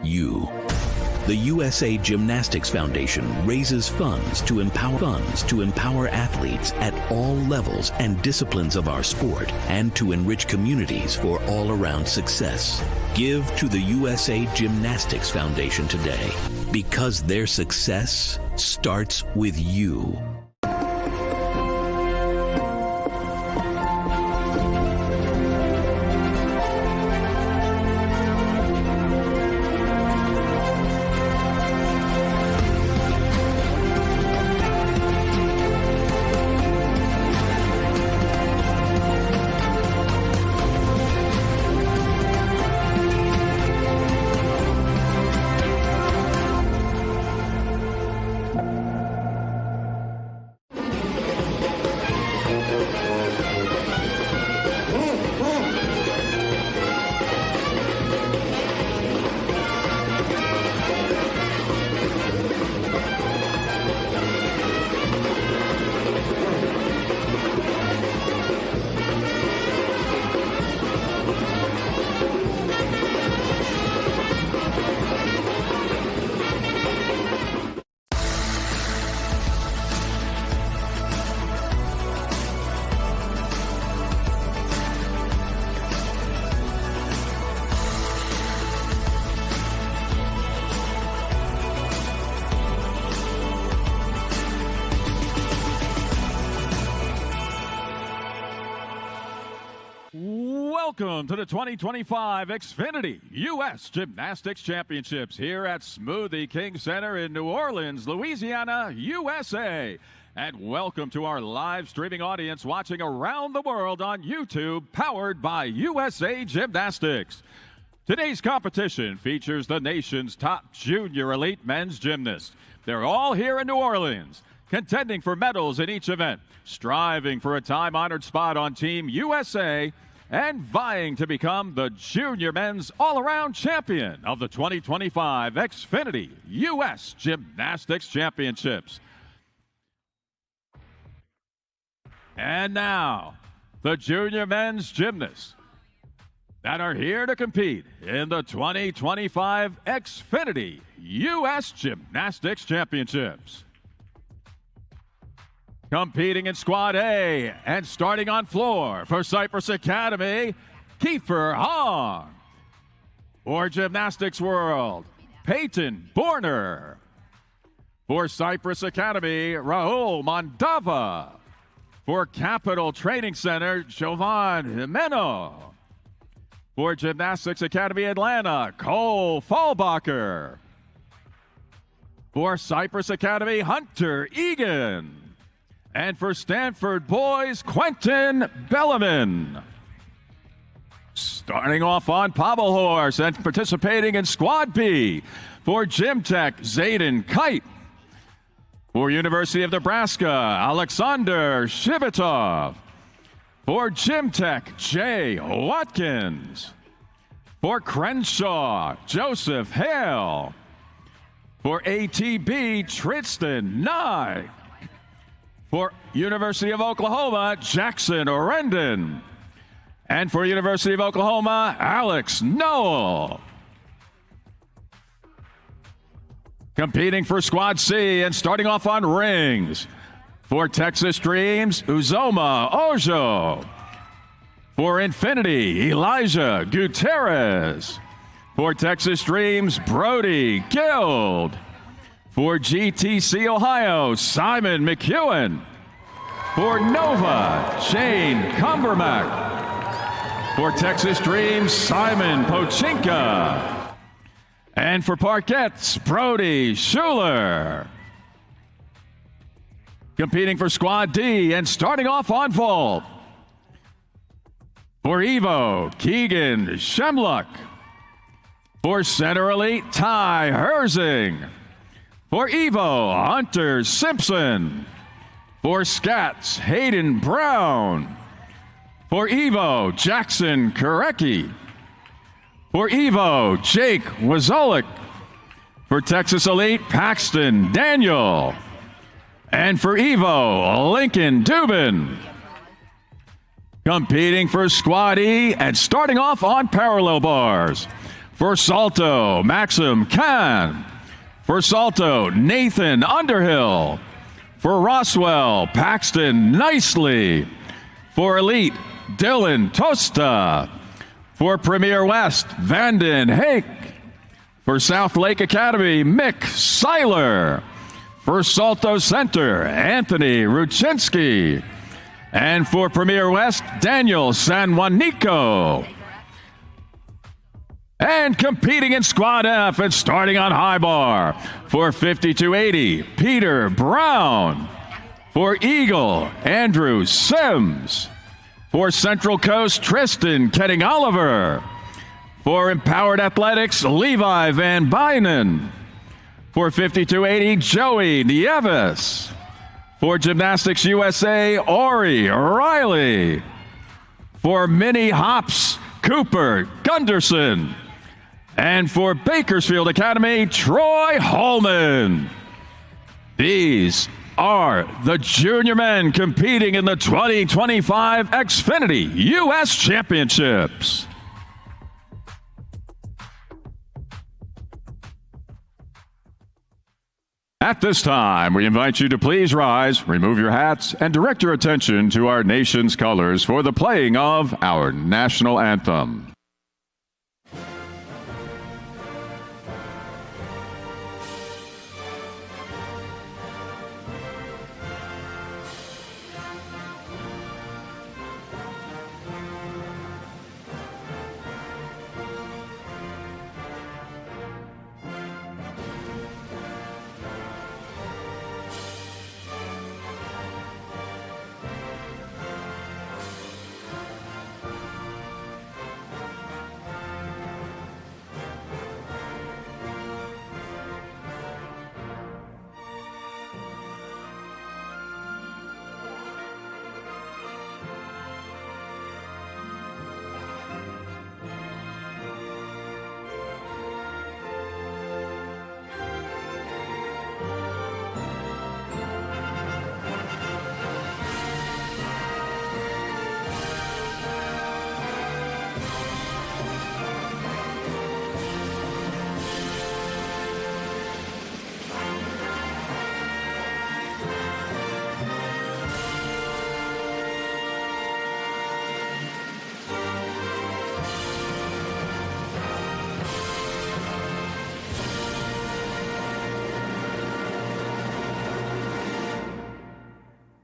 you. The USA Gymnastics Foundation raises funds to empower athletes at all levels and disciplines of our sport and to enrich communities for all-around success. Give to the USA Gymnastics Foundation today, because their success starts with you. Welcome to the 2025 Xfinity U.S. Gymnastics Championships here at Smoothie King Center in New Orleans, Louisiana, USA. And welcome to our live streaming audience watching around the world on YouTube, powered by USA Gymnastics. Today's competition features the nation's top junior elite men's gymnasts. They're all here in New Orleans, contending for medals in each event, striving for a time-honored spot on Team USA, and vying to become the junior men's all-around champion of the 2025 Xfinity U.S. Gymnastics Championships. And now, the junior men's gymnasts that are here to compete in the 2025 Xfinity U.S. Gymnastics Championships. Competing in Squad A and starting on floor for Cypress Academy, Kiefer Hong. For Gymnastics World, Peyton Borner. For Cypress Academy, Raul Mondava. For Capital Training Center, Jovan Jimeno. For Gymnastics Academy Atlanta, Cole Fallbacher. For Cypress Academy, Hunter Egan. And for Stanford Boys, Quentin Bellarmine. Starting off on pommel horse and participating in Squad B for Gym Tech, Zayden Kite. For University of Nebraska, Alexander Shivitov. For Gym Tech, Jay Watkins. For Crenshaw, Joseph Hale. For ATB, Tristan Nye. For University of Oklahoma, Jackson Orendon. And for University of Oklahoma, Alex Noel. Competing for Squad C and starting off on rings. For Texas Dreams, Uzoma Ojo. For Infinity, Elijah Gutierrez. For Texas Dreams, Brody Guild. For GTC Ohio, Simon McEwen. For Nova, Shane Cumbermack. For Texas Dreams, Simon Pochinka. And for Parkettes, Brody Schuler. Competing for Squad D and starting off on vault. For Evo, Keegan Shemluck. For Center Elite, Ty Herzing. For Evo, Hunter Simpson. For Scats, Hayden Brown. For Evo, Jackson Korecki. For Evo, Jake Wazolik. For Texas Elite, Paxton Daniel. And for Evo, Lincoln Dubin. Competing for Squad E and starting off on parallel bars. For Salto, Maxim Khan. For Salto, Nathan Underhill. For Roswell, Paxton Nicely. For Elite, Dylan Tosta. For Premier West, Vanden Hake. For South Lake Academy, Mick Seiler. For Salto Center, Anthony Ruchinski. And for Premier West, Daniel San Juanico. And competing in Squad F and starting on high bar. For 5280, Peter Brown. For Eagle, Andrew Sims. For Central Coast, Tristan Ketting Oliver. For Empowered Athletics, Levi Van Bynen. For 5280, Joey Nieves. For Gymnastics USA, Ori Riley. For Mini Hops, Cooper Gunderson. And for Bakersfield Academy, Troy Holman. These are the junior men competing in the 2025 Xfinity U.S. Championships. At this time, we invite you to please rise, remove your hats, and direct your attention to our nation's colors for the playing of our national anthem.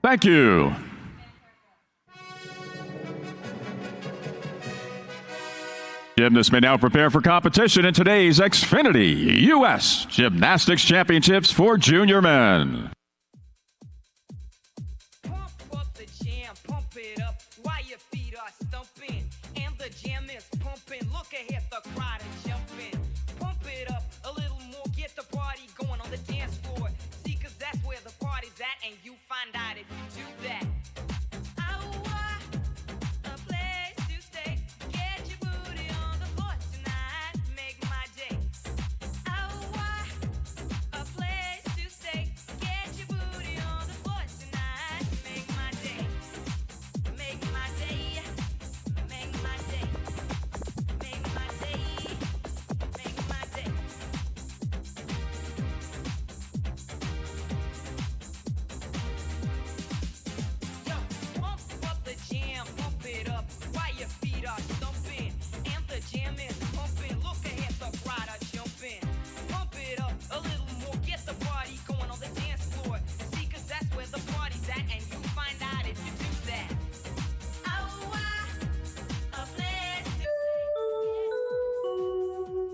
Thank you. Gymnasts may now prepare for competition in today's Xfinity U.S. Gymnastics Championships for junior men. Pump up the jam, pump it up while your feet are stumping. And the jam is pumping. Look ahead, the crowd is jumping. Pump it up a little more, get the party going on the dance floor. See, cause that's where the party's at, and you find out if you do that.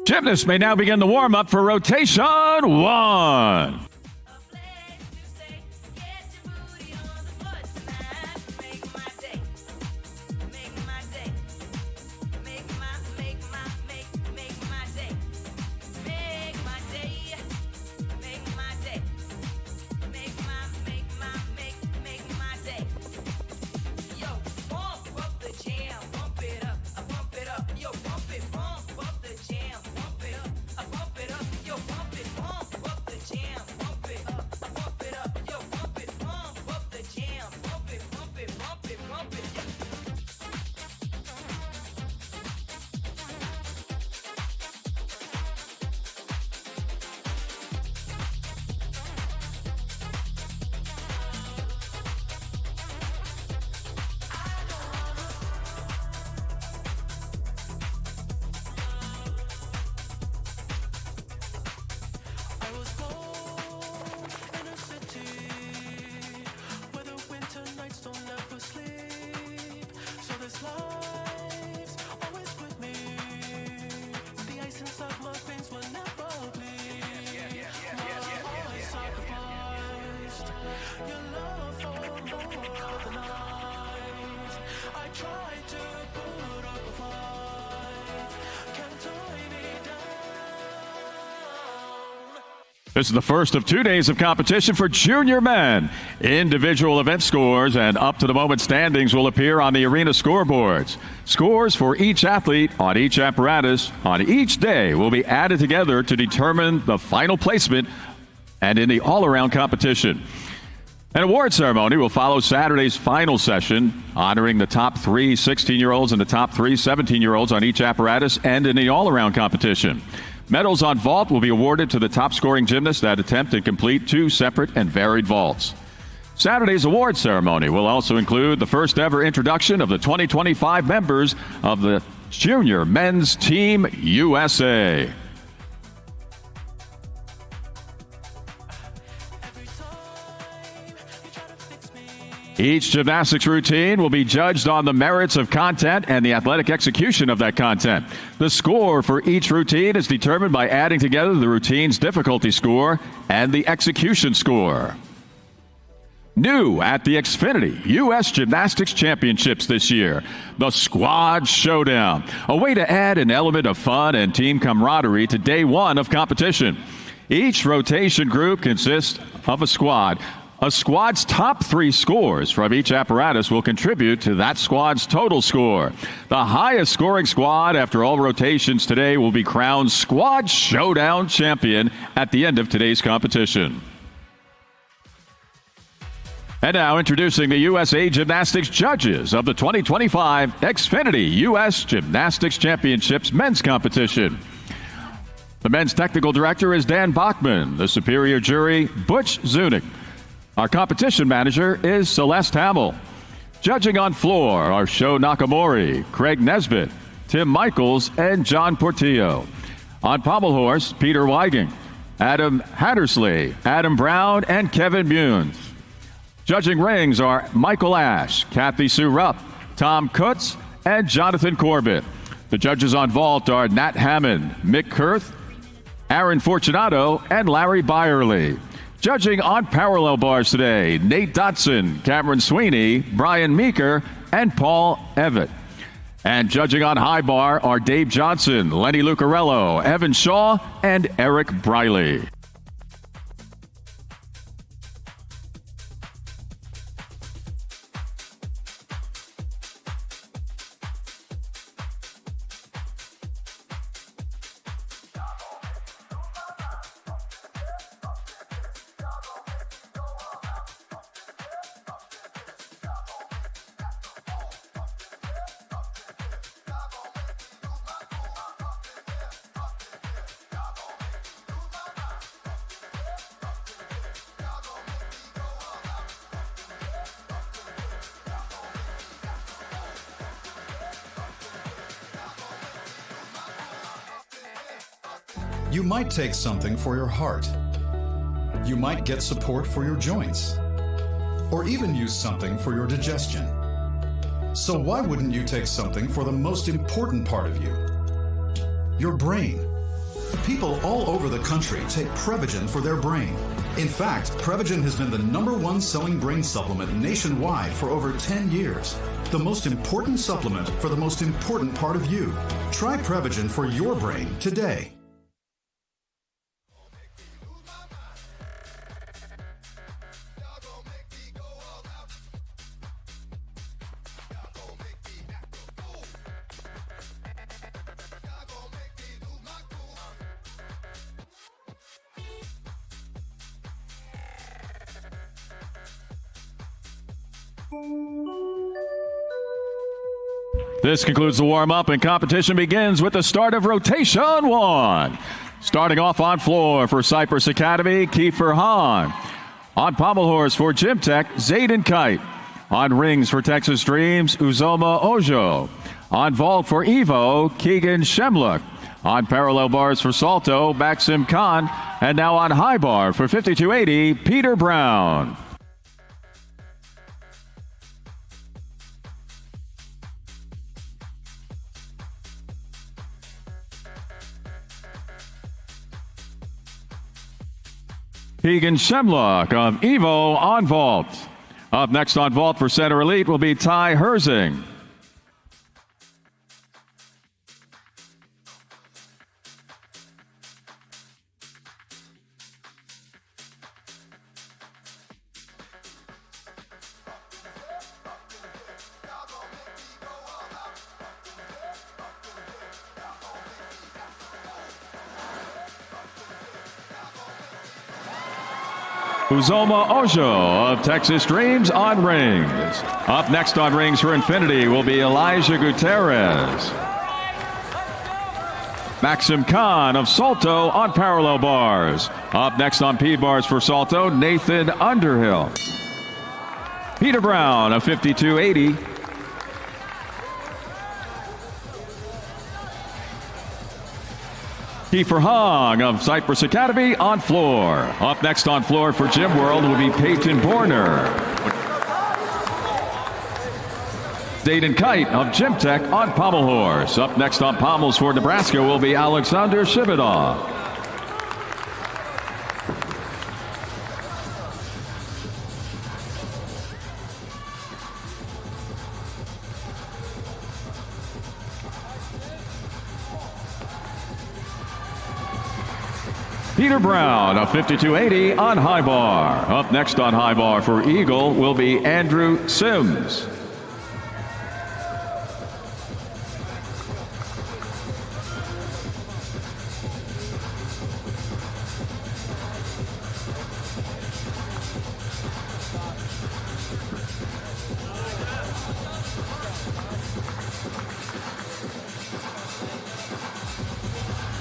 Gymnasts may now begin the warm-up for rotation 1. Pump it up, yo, pump it, pump up the jam. This is the first of 2 days of competition for junior men. Individual event scores and up-to-the-moment standings will appear on the arena scoreboards. Scores for each athlete on each apparatus on each day will be added together to determine the final placement and in the all-around competition. An award ceremony will follow Saturday's final session, honoring the top 3 16-year-olds and the top 3 17-year-olds on each apparatus and in the all-around competition. Medals on vault will be awarded to the top-scoring gymnasts that attempt and complete 2 separate and varied vaults. Saturday's award ceremony will also include the first-ever introduction of the 2025 members of the Junior Men's Team USA. Each gymnastics routine will be judged on the merits of content and the athletic execution of that content. The score for each routine is determined by adding together the routine's difficulty score and the execution score. New at the Xfinity U.S. Gymnastics Championships this year, the Squad Showdown, a way to add an element of fun and team camaraderie to day 1 of competition. Each rotation group consists of a squad. A squad's top 3 scores from each apparatus will contribute to that squad's total score. The highest scoring squad after all rotations today will be crowned Squad Showdown champion at the end of today's competition. And now introducing the USA Gymnastics judges of the 2025 Xfinity U.S. Gymnastics Championships men's competition. The men's technical director is Dan Bachman. The superior jury, Butch Zunick. Our competition manager is Celeste Hamill. Judging on floor are Sho Nakamori, Craig Nesbitt, Tim Michaels, and John Portillo. On pommel horse, Peter Weiging, Adam Hattersley, Adam Brown, and Kevin Munes. Judging rings are Michael Ash, Kathy Sue Rupp, Tom Kutz, and Jonathan Corbett. The judges on vault are Nat Hammond, Mick Kurth, Aaron Fortunato, and Larry Byerly. Judging on parallel bars today, Nate Dotson, Cameron Sweeney, Brian Meeker, and Paul Evett. And judging on high bar are Dave Johnson, Lenny Lucarello, Evan Shaw, and Eric Briley. You might take something for your heart. You might get support for your joints, or even use something for your digestion. So why wouldn't you take something for the most important part of you? Your brain. People all over the country take Prevagen for their brain. In fact, Prevagen has been the #1 selling brain supplement nationwide for over 10 years. The most important supplement for the most important part of you. Try Prevagen for your brain today. This concludes the warm-up, and competition begins with the start of rotation 1. Starting off on floor for Cypress Academy, Kiefer Hahn. On pommel horse for Gym Tech, Zayden Kite. On rings for Texas Dreams, Uzoma Ojo. On vault for Evo, Keegan Shemluck. On parallel bars for Salto, Maxim Khan. And now on high bar for 5280, Peter Brown. Keegan Shemluck of Evo on vault. Up next on vault for center elite will be Ty Herzing. Uzoma Ojo of Texas Dreams on rings. Up next on rings for Xfinity will be Elijah Gutierrez. Maxim Khan of Salto on parallel bars. Up next on P bars for Salto, Nathan Underhill. Peter Brown of 5280. Kiefer Hong of Cypress Academy on floor. Up next on floor for Gym World will be Peyton Borner. Dayton Kite of Gym Tech on pommel horse. Up next on pommels for Nebraska will be Alexander Shibidov. Peter Brown of 5280 on high bar. Up next on high bar for Eagle will be Andrew Sims.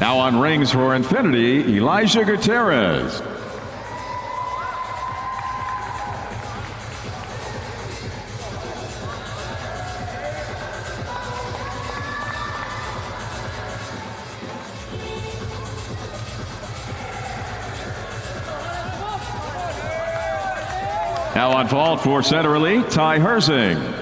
Now on rings for Xfinity, Elijah Gutierrez. Now on vault for center elite, Ty Herzing.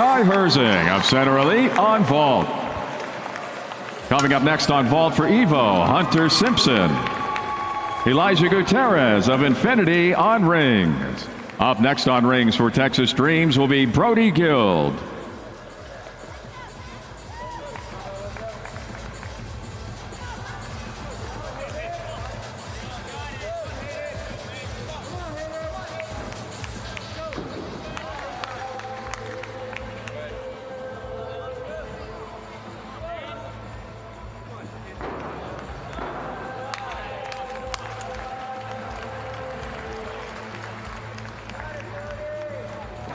Ty Herzing of center elite on vault. Coming up next on vault for Evo, Hunter Simpson. Elijah Gutierrez of Xfinity on rings. Up next on rings for Texas Dreams will be Brody Guild.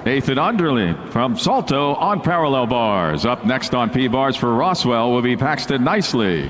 Nathan Underhill from Salto on parallel bars. Up next on P bars for Roswell will be Paxton Nicely.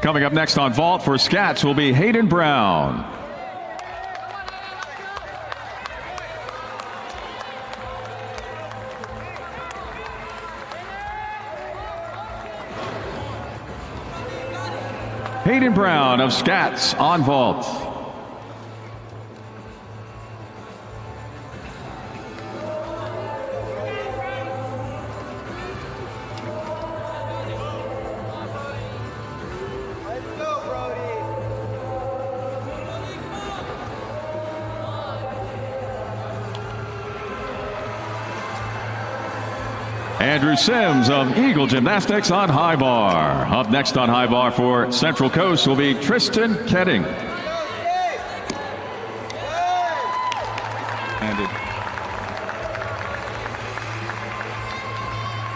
Coming up next on vault for Scats will be Hayden Brown. Hayden Brown of Scats on vault. Andrew Sims of Eagle Gymnastics on high bar. Up next on high bar for Central Coast will be Tristan Ketting.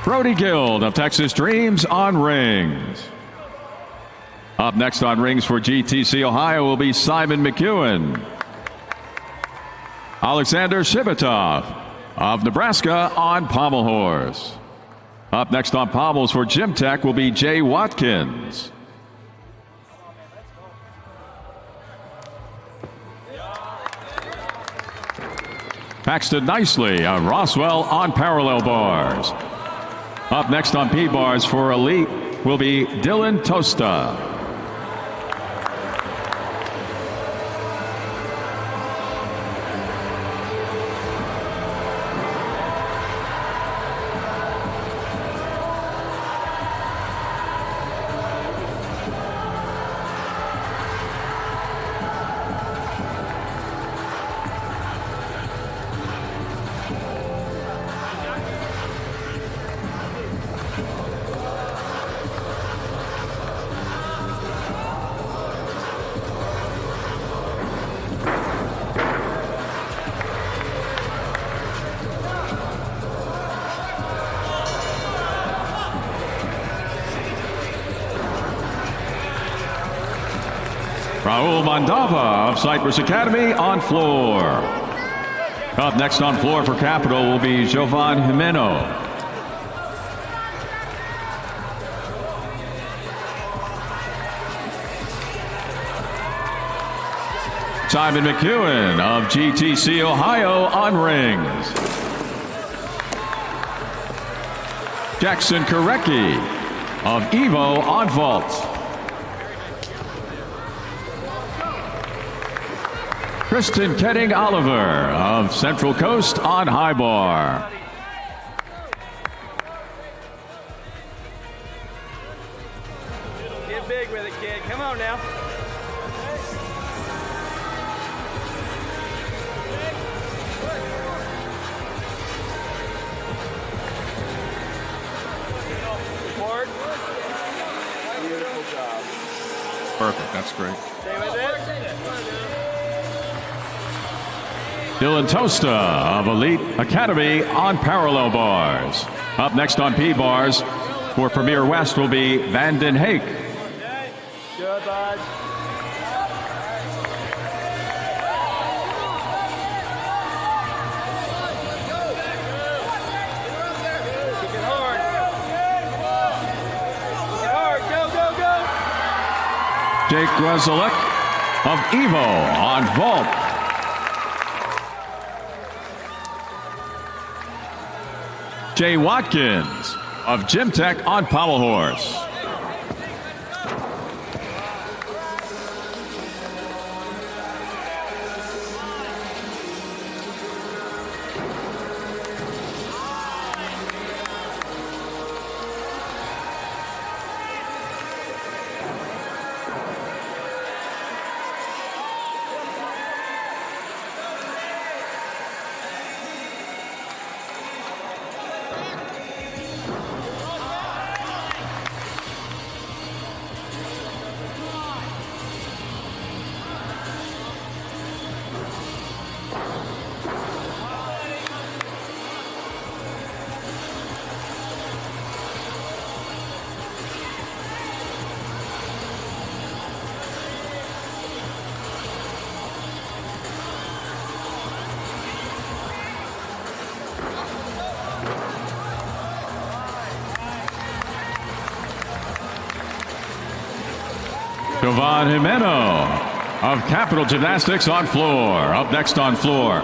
Brody Guild of Texas Dreams on rings. Up next on rings for GTC Ohio will be Simon McEwen. Alexander Shibitov of Nebraska on pommel horse. Up next on pommels for Gym Tech will be Jay Watkins. Paxton Nicely of Roswell on parallel bars. Up next on P-bars for Elite will be Dylan Tosta. Raul Mandava of Cypress Academy on floor. Up next on floor for Capital will be Jovan Jimeno. Simon McEwen of GTC Ohio on rings. Jackson Korecki of Evo on vault. Kristen Ketting Oliver of Central Coast on high bar. Get big with it, kid. Come on now. Beautiful job. Perfect. That's great. Stay with it. Dylan Tosta of Elite Academy on parallel bars. Up next on P-bars for Premier West will be Vanden Hake. Good, bud. Kick it hard. Kick it hard. Go, go, go. Jake Grezelek of Evo on vault. Jay Watkins of Gym Tech on pommel horse. Jovan Jimeno of Capital Gymnastics on floor. Up next on floor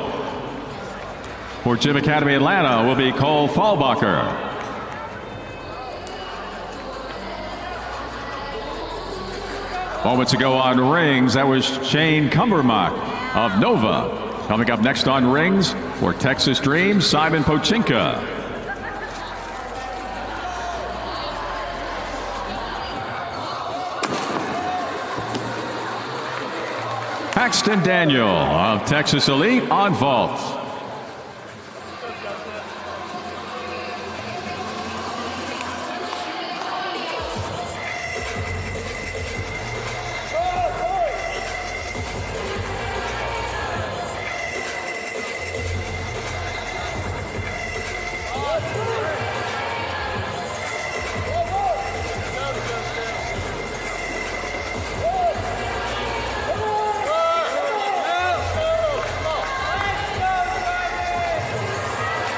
for Gym Academy Atlanta will be Cole Fallbacher. Moments ago on rings, that was Shane Kumbermach of Nova. Coming up next on rings for Texas Dreams, Simon Pochinka. Paxton Daniel of Texas Elite on vault.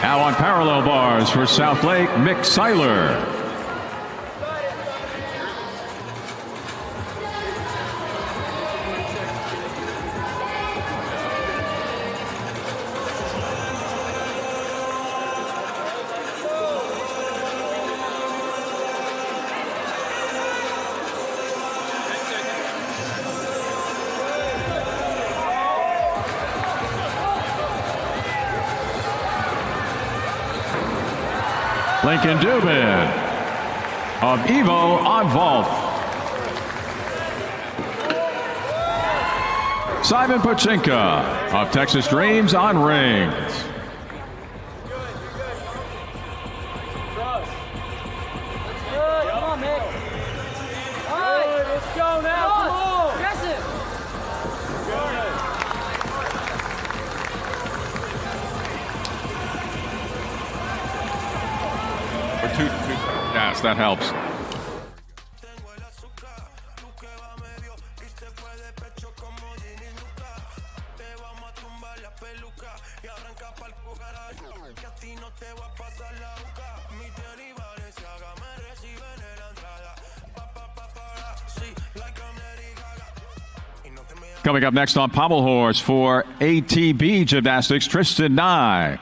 Now on parallel bars for South Lake, Mick Seiler. Lincoln Dubin of Evo on vault. Simon Pachinka of Texas Dreams on rings. Yes, that helps. Coming up next on Pommel Horse for ATB Gymnastics, Tristan Nye.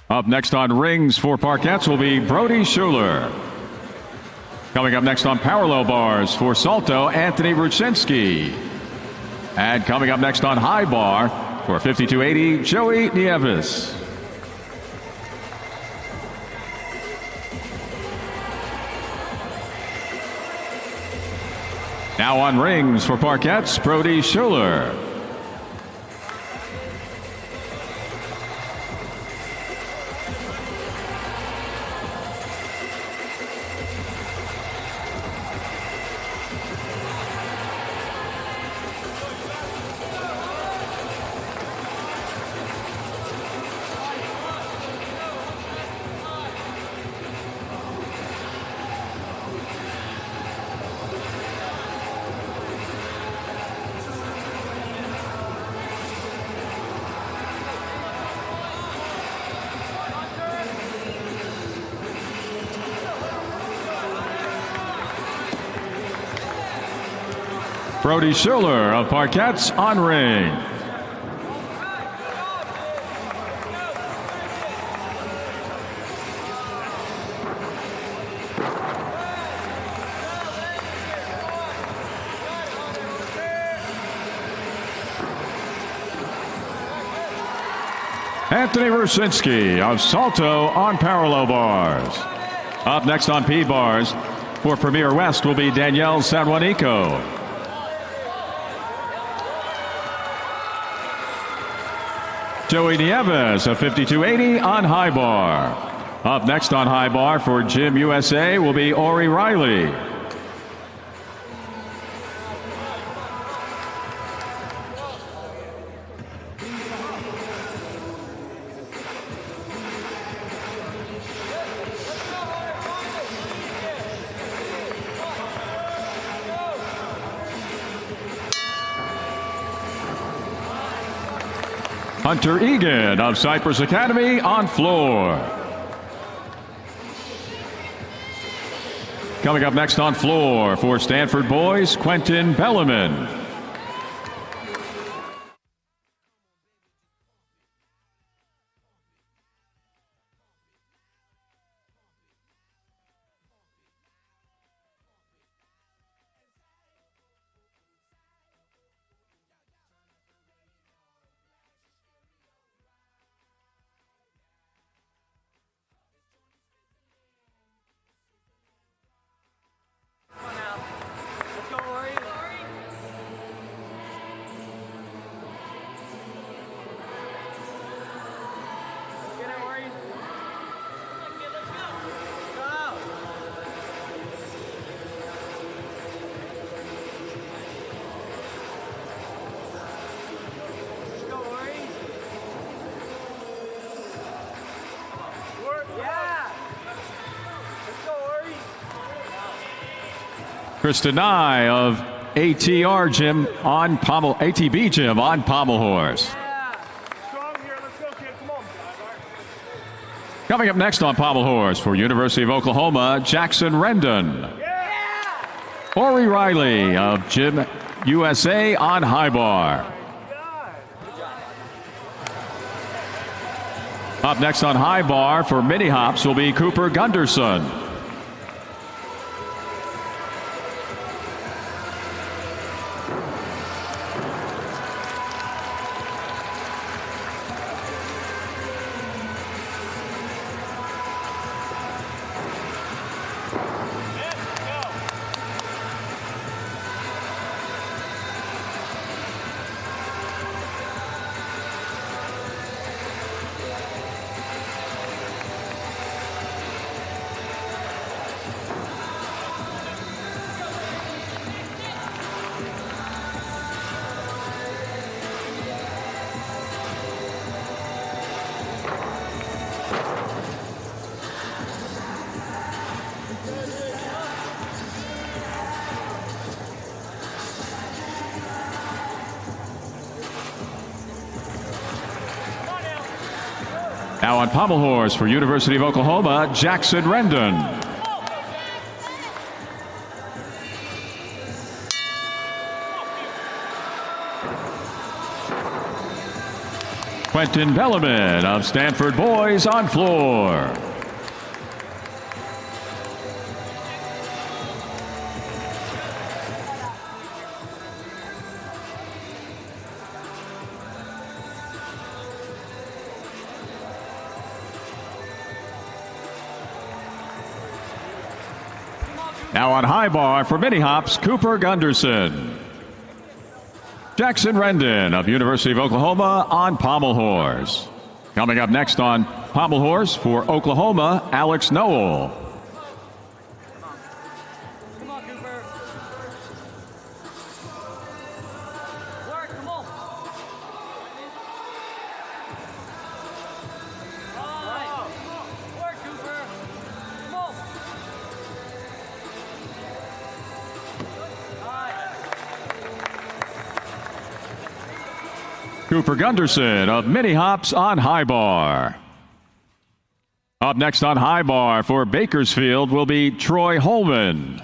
Up next on rings for parkettes will be Brody Schuler. Coming up next on parallel bars for Salto, Anthony Rucinski. And coming up next on high bar for 5280, Joey Nieves. Now on rings for parkettes, Brody Schuler. Brody Schuler of parkettes on ring. Anthony Rucinski of Salto on parallel bars. Up next on P bars for Premier West will be Danielle San Juanico. Joey Nieves of 5280 on high bar. Up next on high bar for Gym USA will be Ori Riley. Hunter Egan of Cypress Academy on floor. Coming up next on floor for Stanford boys, Quentin Bellarmine. Krista Nye of ATR Gym on Pommel, ATB Gym on Pommel Horse. Coming up next on Pommel Horse for University of Oklahoma, Jackson Rendon. Ori Riley of Gym USA on high bar. Up next on high bar for mini hops will be Cooper Gunderson. Now on pommel horse for University of Oklahoma, Jackson Rendon. Quentin Bellarmine of Stanford boys on floor. Now on high bar for mini hops, Cooper Gunderson. Jackson Rendon of University of Oklahoma on pommel horse. Coming up next on pommel horse for Oklahoma, Alex Noel. Come on, Cooper. Work, come on. All right. Work, Cooper. Come on. All right. Cooper Gunderson of mini hops on high bar. Up next on high bar for Bakersfield will be Troy Holman.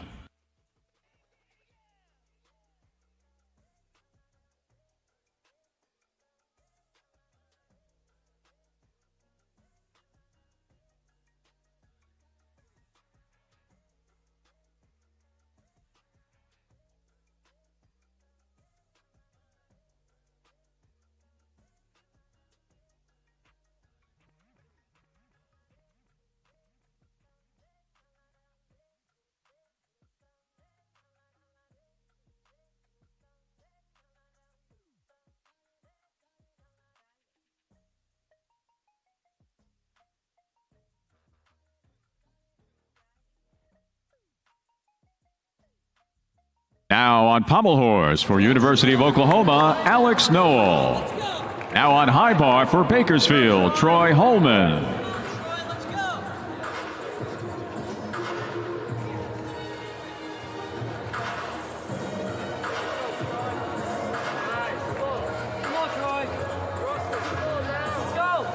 Now on pommel horse for University of Oklahoma, Alex Noel. Now on high bar for Bakersfield, Troy Holman. Come on, Troy. Let's go.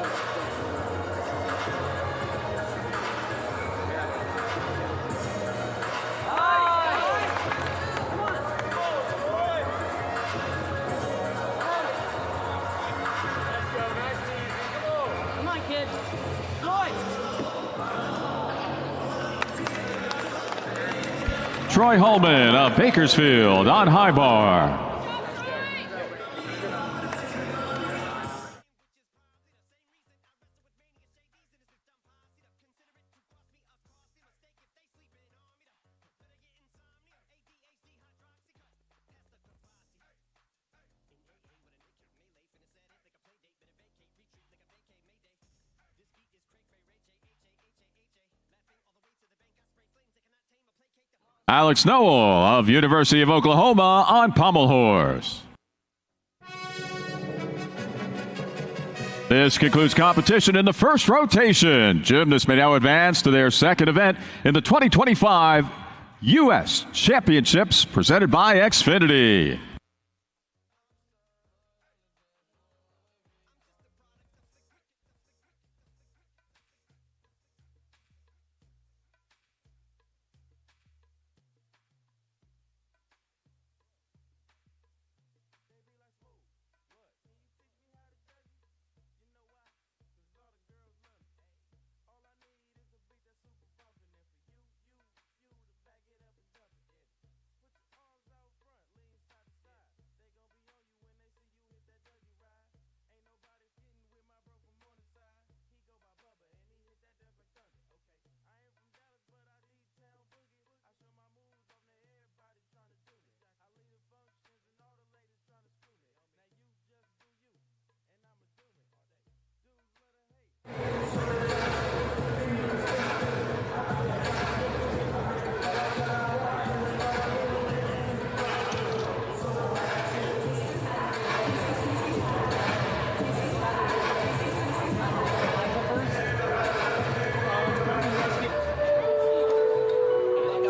Come on, kid. Troy Holman of Bakersfield on high bar. Alex Noel of University of Oklahoma on pommel horse. This concludes competition in the first rotation. Gymnasts may now advance to their second event in the 2025 U.S. Championships presented by Xfinity.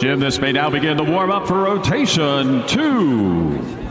Gymnasts may now begin the warm-up for rotation 2.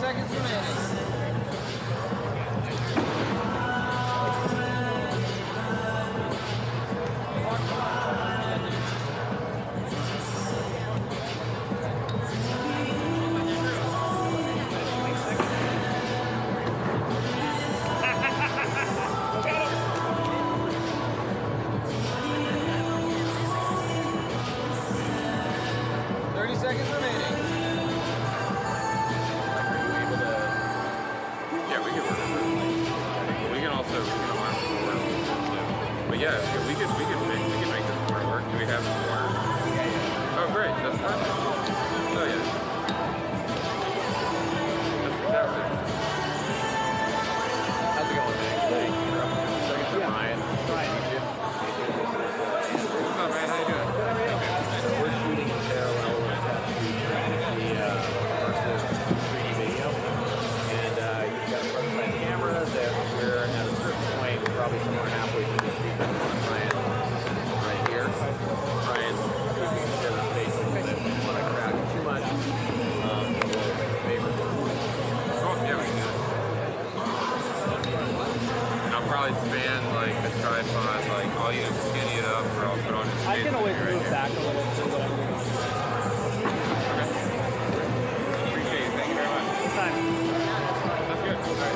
seconds remaining. Seconds remaining. Yeah, we can work with it. We can also, but yeah, we can make this part work. Do we have this corner? Oh, great, that's perfect. Oh yeah. That's it. How's it going, man? Thanks for Ryan. What's up, man? How you doing? So we're shooting in parallel with the versus 3D video, and you've got a front camera that we're at a certain point, probably somewhere halfway through the shoot. Ryan, right here. Ryan's keeping each other's face a little bit. We don't want to crowd you too much. Oh, yeah, we can do it. And I'll probably span like the tripod, like I'll either skinny it up or I'll put on the I can always move back a little bit. Appreciate it. Thank you very much. Time. That's good. All right.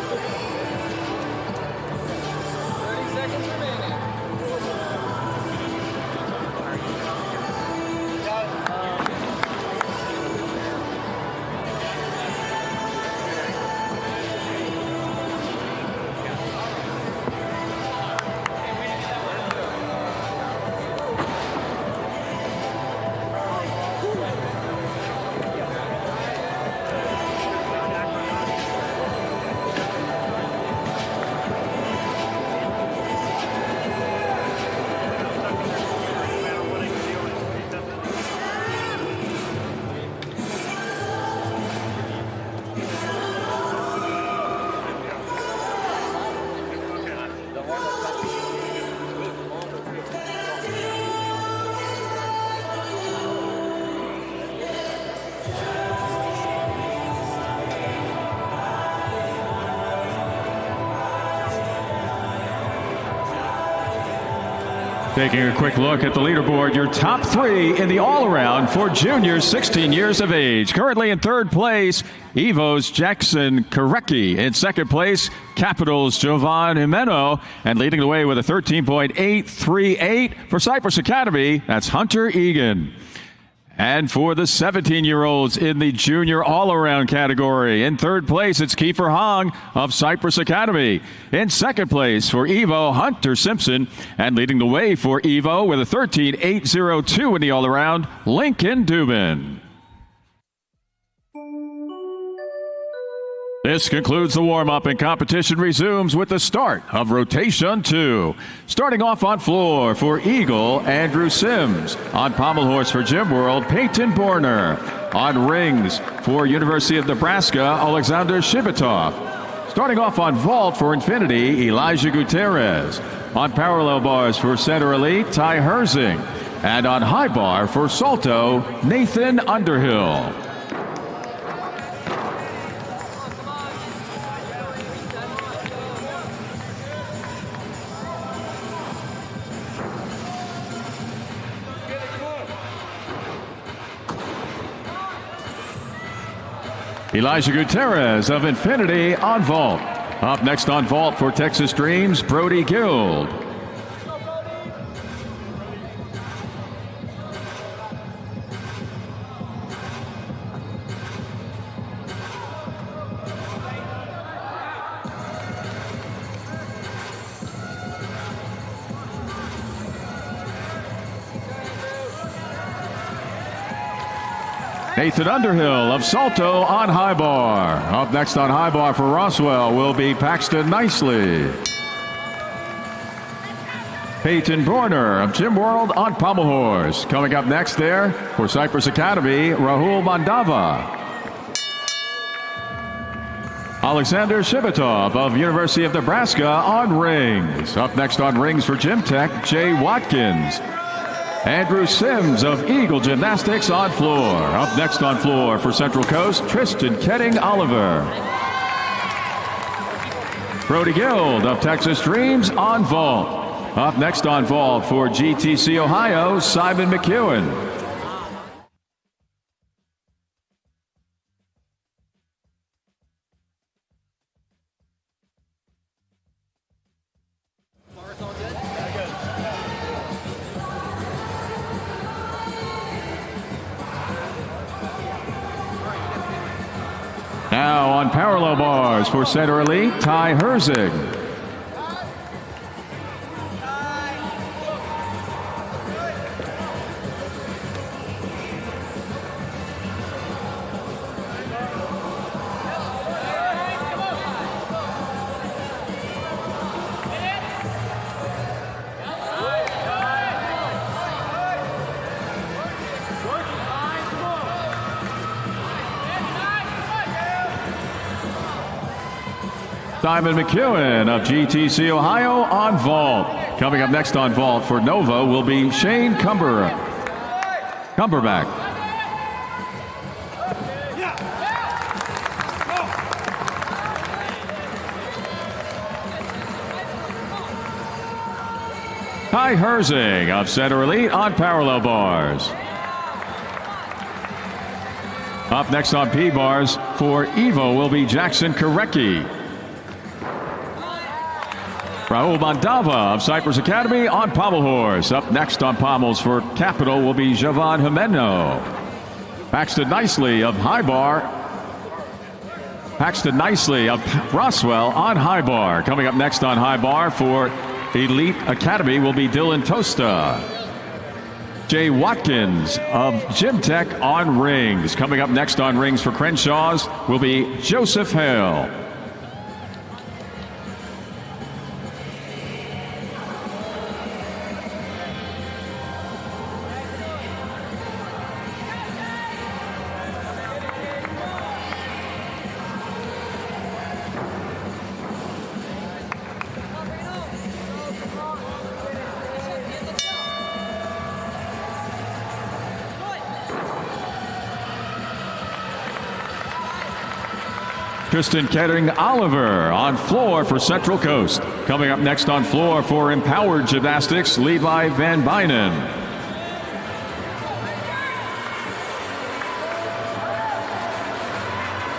30 seconds remaining. Taking a quick look at the leaderboard, your top three in the all-around for juniors 16 years of age. Currently in third place, Evo's Jackson Karecki. In second place, Capital's Jovan Jimeno. And leading the way with a 13.838 for Cypress Academy, that's Hunter Egan. And for the 17-year-olds in the junior all-around category, in third place, it's Kiefer Hong of Cypress Academy. In second place for Evo, Hunter Simpson. And leading the way for Evo with a 13.802 in the all-around, Lincoln Dubin. This concludes the warm-up, and competition resumes with the start of rotation 2. Starting off on floor for Eagle, Andrew Sims. On pommel horse for Gym World, Peyton Borner. On rings for University of Nebraska, Alexander Shibitov. Starting off on vault for Xfinity, Elijah Gutierrez. On parallel bars for Center Elite, Ty Herzing. And on high bar for Salto, Nathan Underhill. Elijah Gutierrez of Xfinity on vault. Up next on vault for Texas Dreams, Brody Guild. Nathan Underhill of Salto on high bar. Up next on high bar for Roswell will be Paxton Nicely. Peyton Borner of Gym World on pommel horse. Coming up next there for Cypress Academy, Rahul Mandava. Alexander Shibitov of University of Nebraska on rings. Up next on rings for Gym Tech, Jay Watkins. Andrew Sims of Eagle Gymnastics on floor. Up next on floor for Central Coast, Tristan Ketting Oliver. Brody Guild of Texas Dreams on vault. Up next on vault for GTC Ohio, Simon McEwen. Now on parallel bars for Center Elite, Ty Herzig. Simon McEwen of GTC Ohio on vault. Coming up next on vault for Nova will be Shane Cumberback. Ty Herzig of Center Elite on parallel bars. Up next on P bars for Evo will be Jackson Korecki. Raul Mandava of Cypress Academy on pommel horse. Up next on pommels for Capital will be Jovan Jimeno. Paxton Nicely of High Bar. Paxton Nicely of Roswell on High Bar. Coming up next on High Bar for Elite Academy will be Dylan Tosta. Jay Watkins of Gym Tech on rings. Coming up next on rings for Crenshaw's will be Joseph Hale. Tristan Ketting Oliver on floor for Central Coast. Coming up next on floor for Empowered Gymnastics, Levi Van Bynen.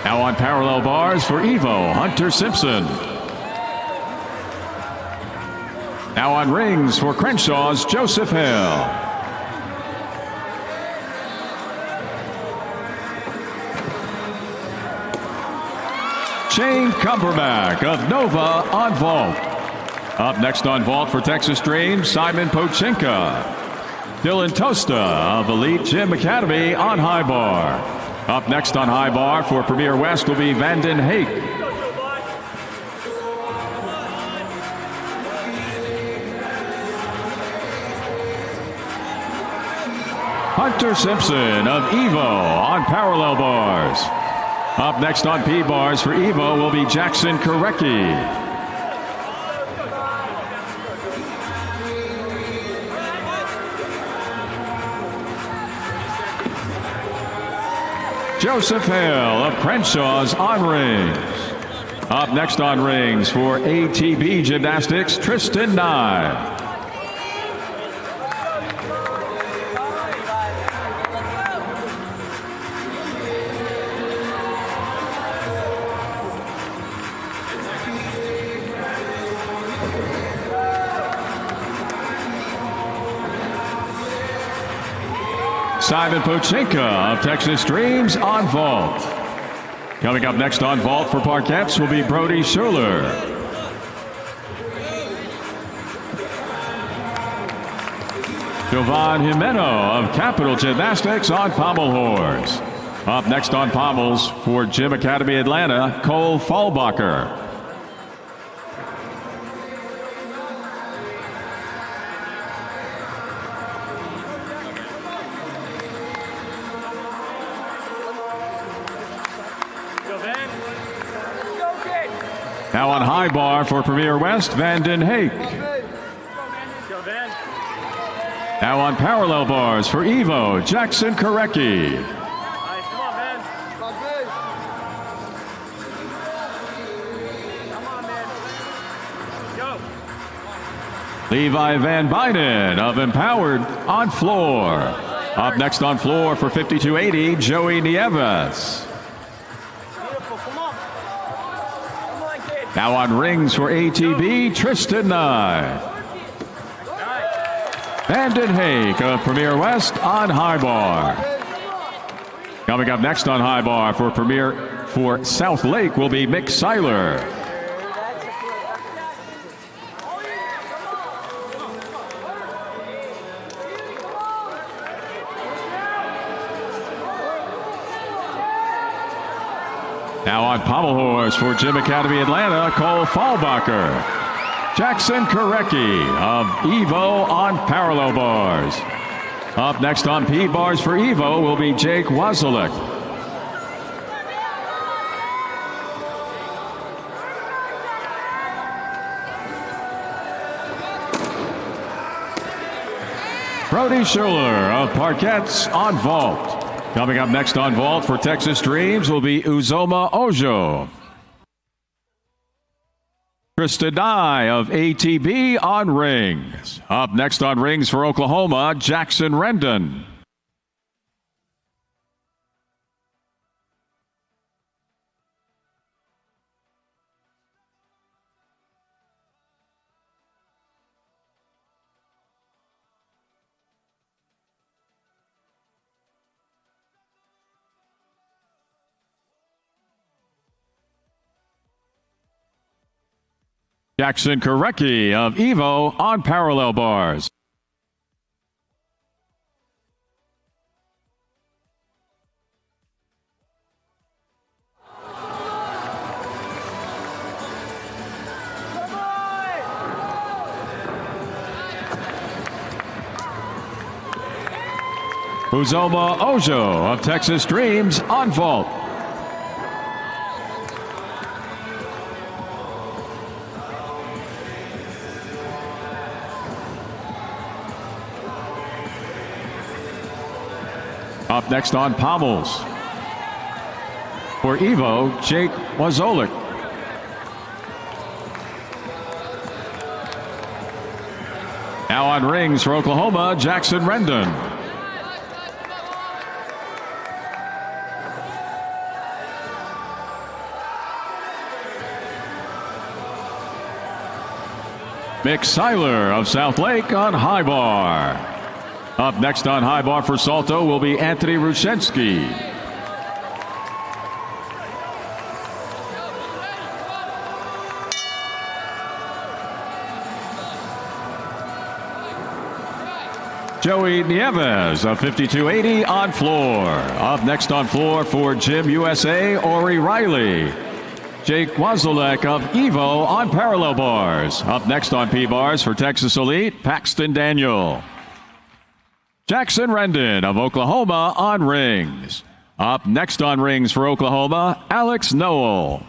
Now on parallel bars for Evo, Hunter Simpson. Now on rings for Crenshaw's Joseph Hale. Shane Cumberback of Nova on vault. Up next on vault for Texas Dream, Simon Pochinka. Dylan Tosta of Elite Gym Academy on high bar. Up next on high bar for Premier West will be Vanden Hake. Hunter Simpson of Evo on parallel bars. Up next on P bars for Evo will be Jackson Korecki. Joseph Hale of Crenshaw's on rings. Up next on rings for ATB Gymnastics, Tristan Nye. Simon Pochinka of Texas Dreams on vault. Coming up next on vault for Parkettes will be Brody Schuler. Jovan Jimeno of Capital Gymnastics on pommel horse. Up next on pommels for Gym Academy Atlanta, Cole Fallbacher. Now on high bar for Premier West, Vanden Hake. Now on parallel bars for Evo, Jackson Korecki. Nice, come on, man. All good. Come on, man. Go. Levi Van Buyden of Empowered on floor. Up next on floor for 5280, Joey Nieves. Beautiful, come on. Come on, kid. Now on rings for ATB, Tristan Nye. Brandon Hake of Premier West on high bar. Coming up next on high bar for South Lake will be Mick Seiler. Now on pommel horse for Gym Academy Atlanta, Cole Fallbacher. Jackson Korecki of Evo on parallel bars. Up next on P bars for Evo will be Jake Wazelik. Brody Schuler of Parkettes on vault. Coming up next on vault for Texas Dreams will be Uzoma Ojo. Krista Nye of ATB on rings. Up next on rings for Oklahoma, Jackson Rendon. Jackson Korecki of Evo on parallel bars. Uzoma Ojo of Texas Dreams on vault. Up next on pommels for Evo, Jake Wazelik. Now on rings for Oklahoma, Jackson Rendon. Mick Seiler of South Lake on high bar. Up next on high bar for Salto will be Anthony Rushensky. Joey Nieves of 5280 on floor. Up next on floor for Gym USA, Ori Riley. Jake Wazelik of Evo on parallel bars. Up next on P bars for Texas Elite, Paxton Daniel. Jackson Rendon of Oklahoma on rings. Up next on rings for Oklahoma, Alex Noel.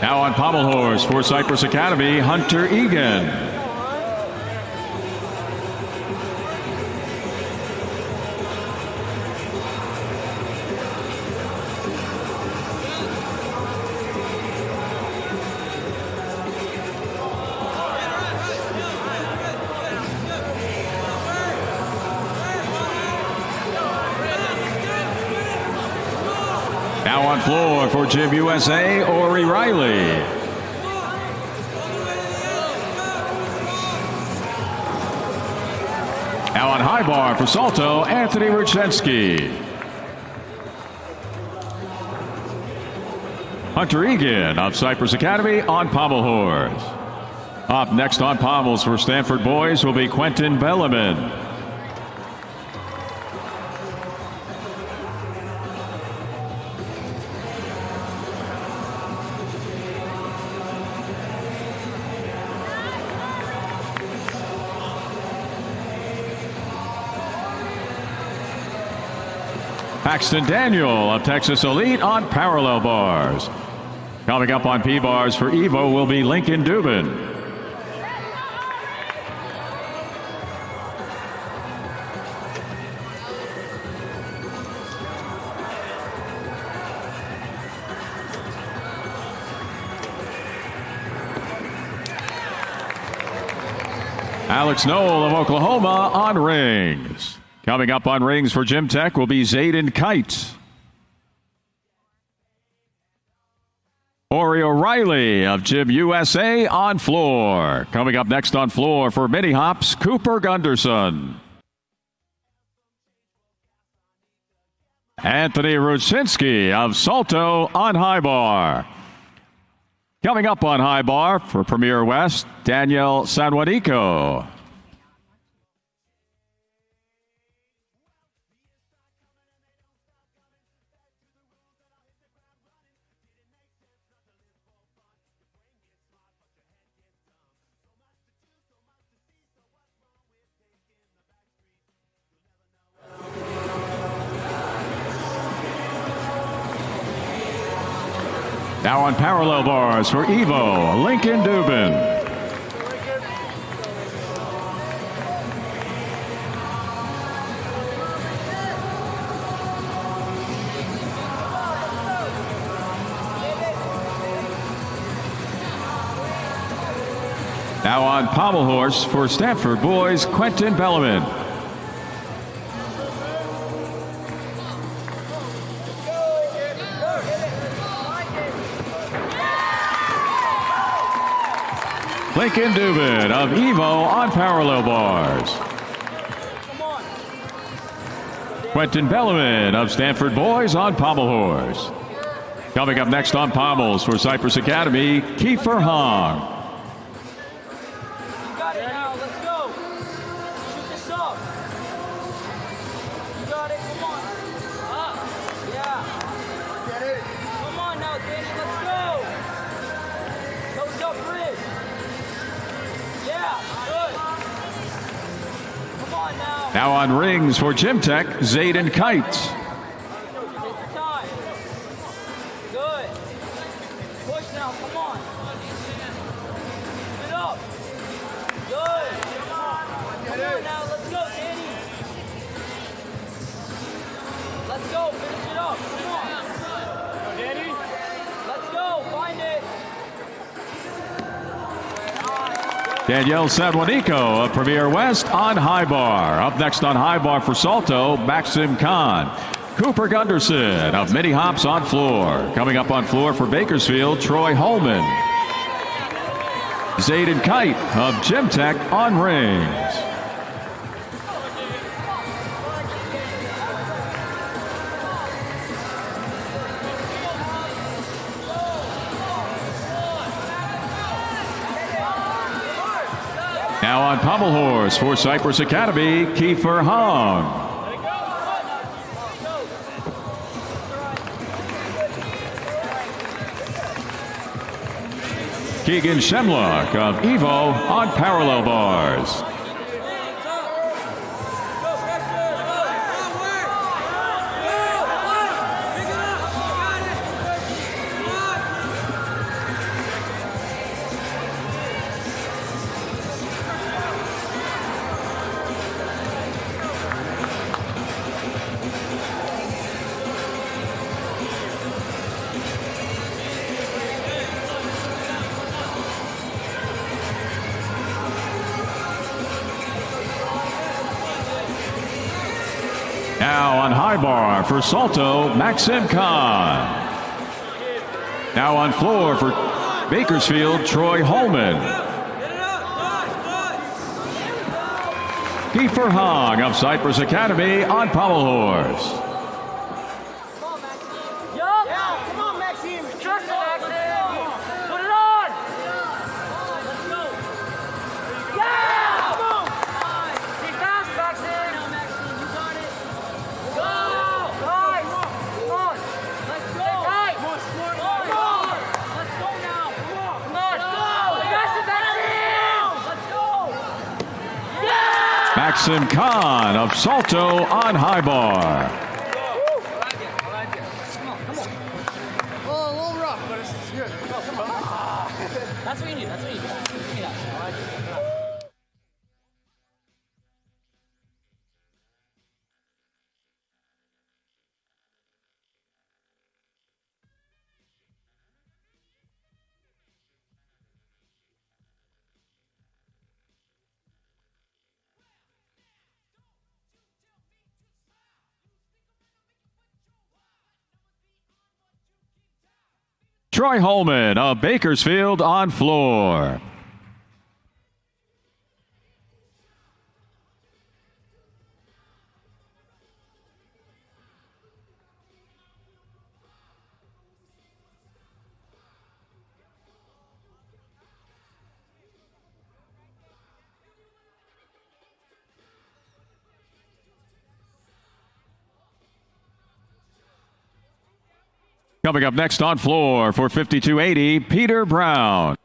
Now on pommel horse for Cypress Academy, Hunter Egan. Now on floor for Gym USA, Ori Riley. Now on high bar for Salto, Anthony Ruchensky. Hunter Egan of Cypress Academy on pommel horse. Up next on pommels for Stanford boys will be Quentin Bellarmine. Paxton Daniel of Texas Elite on parallel bars. Coming up on P-bars for Evo will be Lincoln Dubin. Alex Knoll of Oklahoma on rings. Coming up on rings for Gym Tech will be Zayden Kite. Ori O'Reilly of Gym USA on floor. Coming up next on floor for mini hops, Cooper Gunderson. Anthony Rucinski of Salto on high bar. Coming up on high bar for Premier West, Daniel Sanjuanico. Now on parallel bars for Evo, Lincoln Dubin. Now on pommel horse for Stanford boys, Quentin Bellarmine. Lincoln Dubin of Evo on parallel bars. Quentin Bellarmine of Stanford boys on pommel horse. Coming up next on pommels for Cypress Academy, Kiefer Hong. You got it now, let's go. Shoot this up. You got it, come on. Up, yeah. Get it. Come on now, Danny, let's go. Toes up, bridge. Yeah, good. Come on now. Now on rings for Gym Tech, Zayden Kite. Take your time. Good. Push now, come on. Get up. Good. Come on now, let's go, Danny. Let's go, finish it up. Come on. Danny. Let's go, find it. Danielle Sanjuanico of Premier West on high bar. Up next on high bar for Salto, Maxim Khan. Cooper Gunderson of mini hops on floor. Coming up on floor for Bakersfield, Troy Holman. Zayden Kite of Gym Tech on rings. Now on pommel horse for Cypress Academy, Kiefer Hong. Keegan Shemlock of Evo on parallel bars. Now on high bar for Salto, Maxim Khan. Now on floor for Bakersfield, Troy Holman. Kiefer Hong of Cypress Academy on pommel horse. Come on, Maxime. Come on, Maxime. Circle. Jackson Kahn of Salto on high bar. That's what you need. That's what you need. Troy Holman of Bakersfield on floor. Coming up next on floor for 5280, Peter Brown.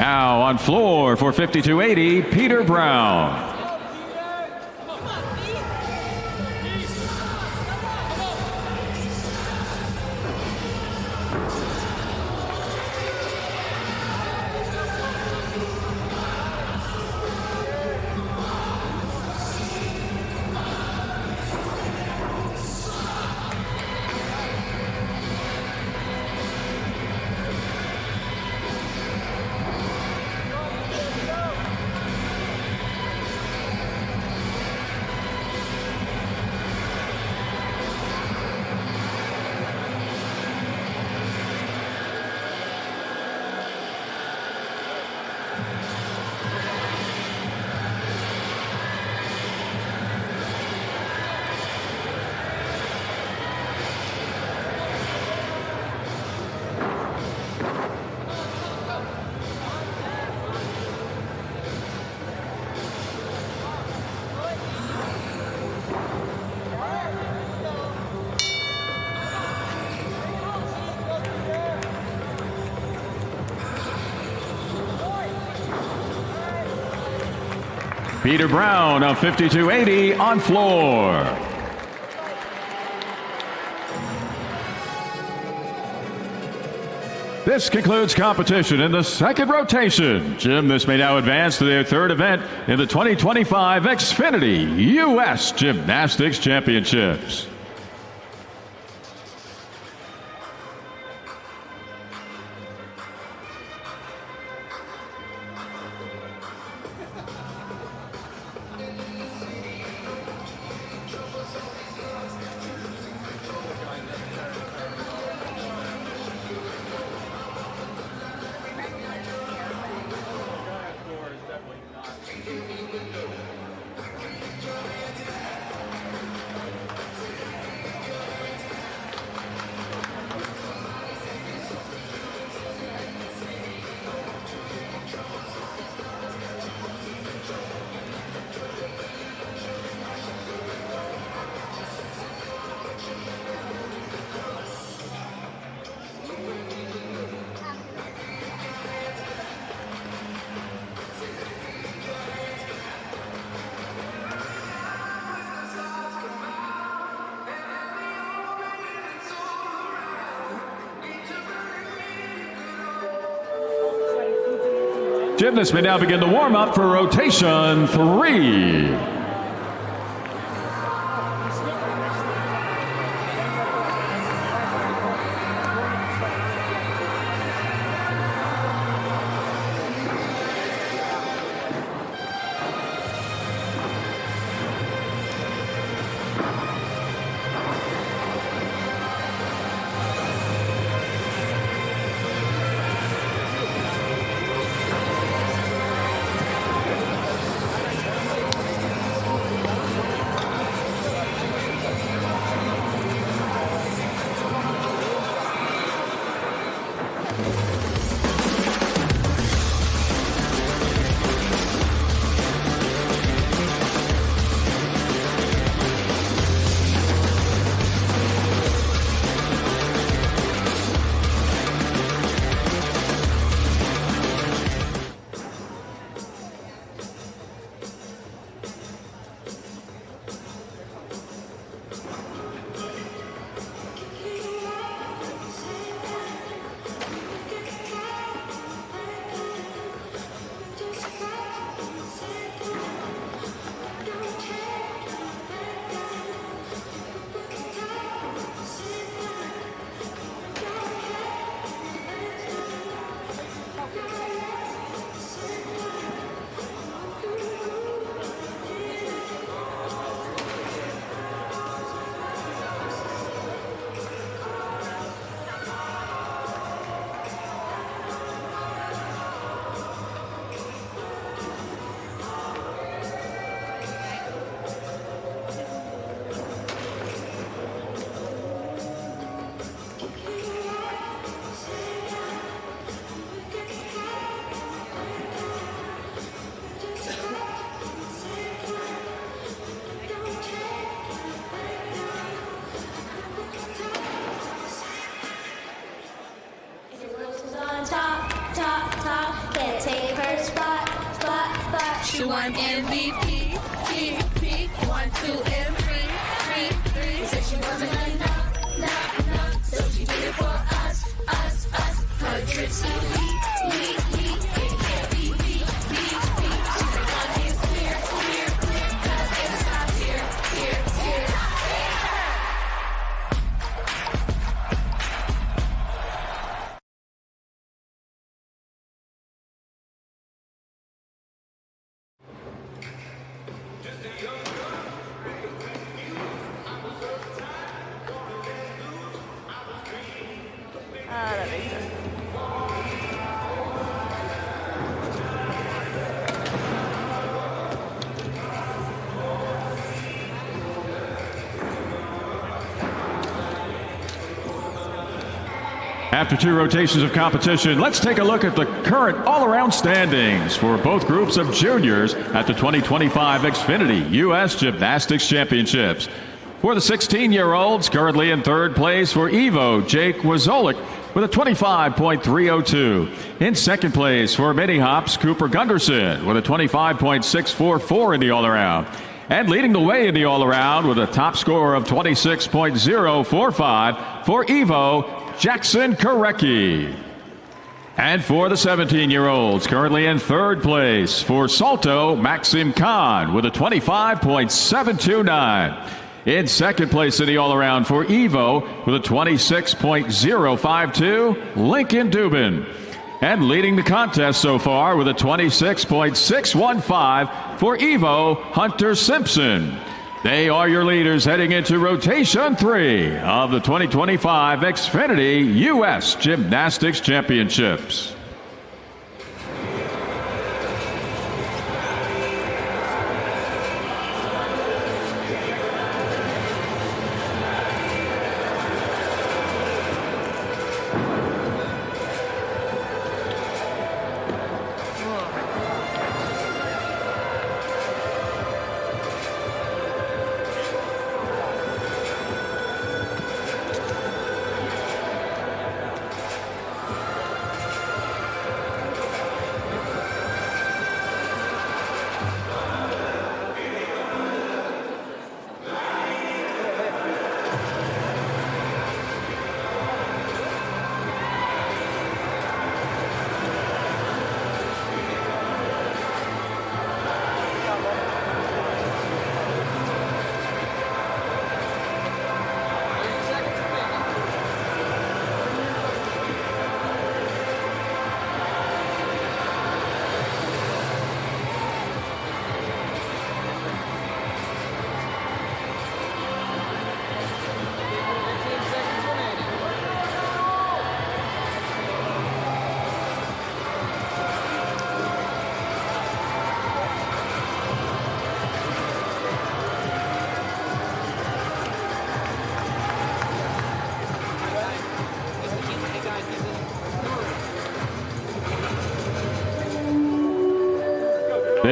Now on floor for 5280, Peter Brown. Peter Brown of 5280 on floor. This concludes competition in the second rotation. Gymnasts may now advance to their third event in the 2025 Xfinity U.S. Gymnastics Championships. Gymnasts may now begin the warm-up for rotation 3. She won MVP, TP, 1, 2, and 3. She said she wasn't enough, so she did it for us. Her tricks elite. It can't be beat. She said God is clear, 'cause it stops here. That makes sense. After 2 rotations of competition, let's take a look at the current all-around standings for both groups of juniors at the 2025 Xfinity U.S. Gymnastics Championships. For the 16-year-olds, currently in 3rd place for Evo, Jake Wazolik with a 25.302. In 2nd place for mini hops, Cooper Gunderson with a 25.644 in the all-around. And leading the way in the all-around with a top score of 26.045 for Evo, Jackson Korecki. And for the 17-year-olds, currently in 3rd place for Salto, Maxim Khan with a 25.729. In 2nd place in the all-around for Evo with a 26.052, Lincoln Dubin. And leading the contest so far with a 26.615 for Evo, Hunter Simpson. They are your leaders heading into rotation 3 of the 2025 Xfinity U.S. Gymnastics Championships.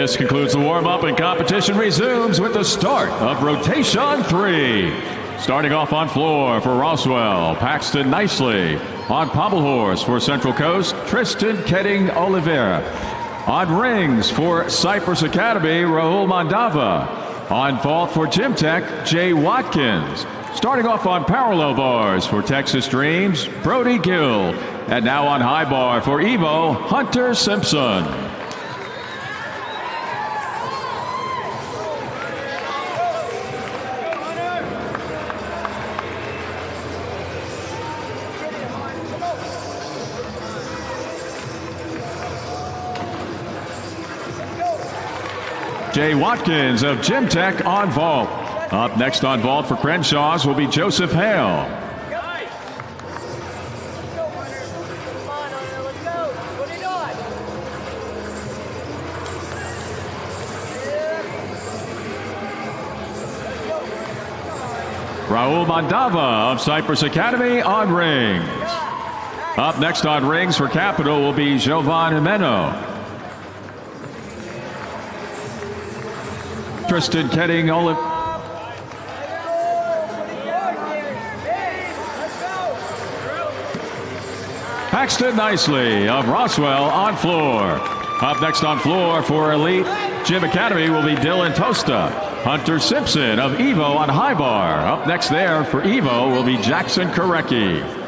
This concludes the warm-up, and competition resumes with the start of rotation 3. Starting off on floor for Roswell, Paxton Nicely. On pommel horse for Central Coast, Tristan Ketting Oliveira. On rings for Cypress Academy, Rahul Mandava. On vault for Gym Tech, Jay Watkins. Starting off on parallel bars for Texas Dreams, Brody Gill. And now on high bar for Evo, Hunter Simpson. Jay Watkins of Gym Tech on vault. Up next on vault for Crenshaw's will be Joseph Hale. Rahul Mandava of Cypress Academy on rings. Up next on rings for Capital will be Jovan Jimeno. Tristan Ketting Olive. Paxton Nicely of Roswell on floor. Up next on floor for Elite Gym Academy will be Dylan Tosta. Hunter Simpson of Evo on high bar. Up next there for Evo will be Jackson Korecki.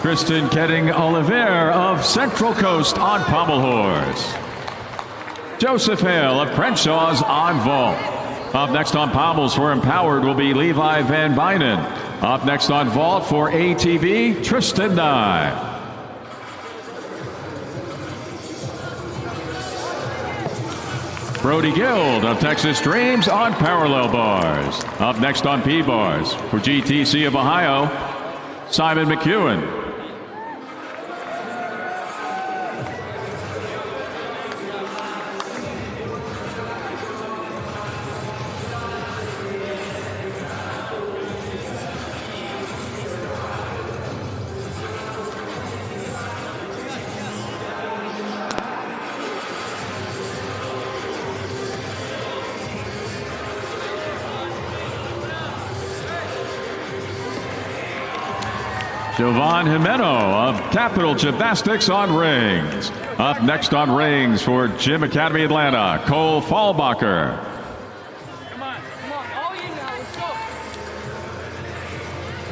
Tristan Ketting Oliveira of Central Coast on pommel horse. Joseph Hale of Crenshaw's on vault. Up next on pommels for Empowered will be Levi Van Bynen. Up next on vault for ATB, Tristan Nye. Brody Guild of Texas Dreams on parallel bars. Up next on P-bars for GTC of Ohio, Simon McEwen. Jovan Jimeno of Capital Gymnastics on rings. Up next on rings for Gym Academy Atlanta, Cole Fallbacher. Come on, all you now, let's go.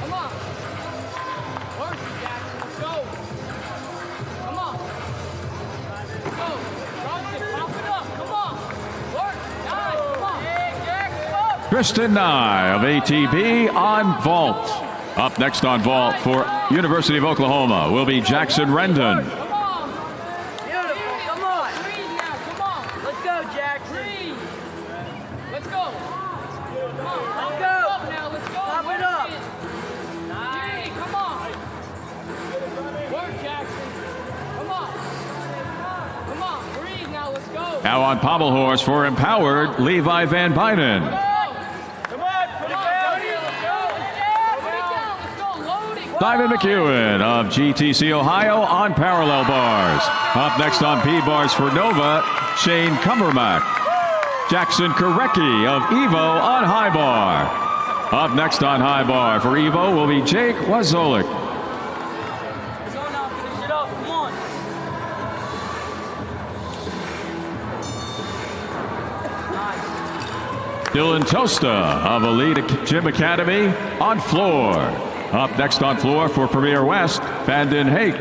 Come on. Work it, Jackson, let's go. Come on. Let's go. Cross it, pop it up, come on. Work, nice, come on. Hey, Jack, come on. Tristan Nye of ATB on vault. Up next on vault for University of Oklahoma will be Jackson Rendon. Come on. Beautiful, come on. Breathe now, come on. Let's go, Jackson. Let's go. Come on, let's go. Up now, let's go. Pop it up. Nice. Come on. Work, Jackson. Come on. Come on, breathe now, let's go. Now on pommel horse for Empowered, Levi Van Bynen. Simon McEwen of GTC Ohio on parallel bars. Up next on P-bars for Nova, Shane Cumbermack. Jackson Korecki of Evo on high bar. Up next on high bar for Evo will be Jake Wazolik. Dylan Tosta of Elite Gym Academy on floor. Up next on floor for Premier West, Vanden Hake.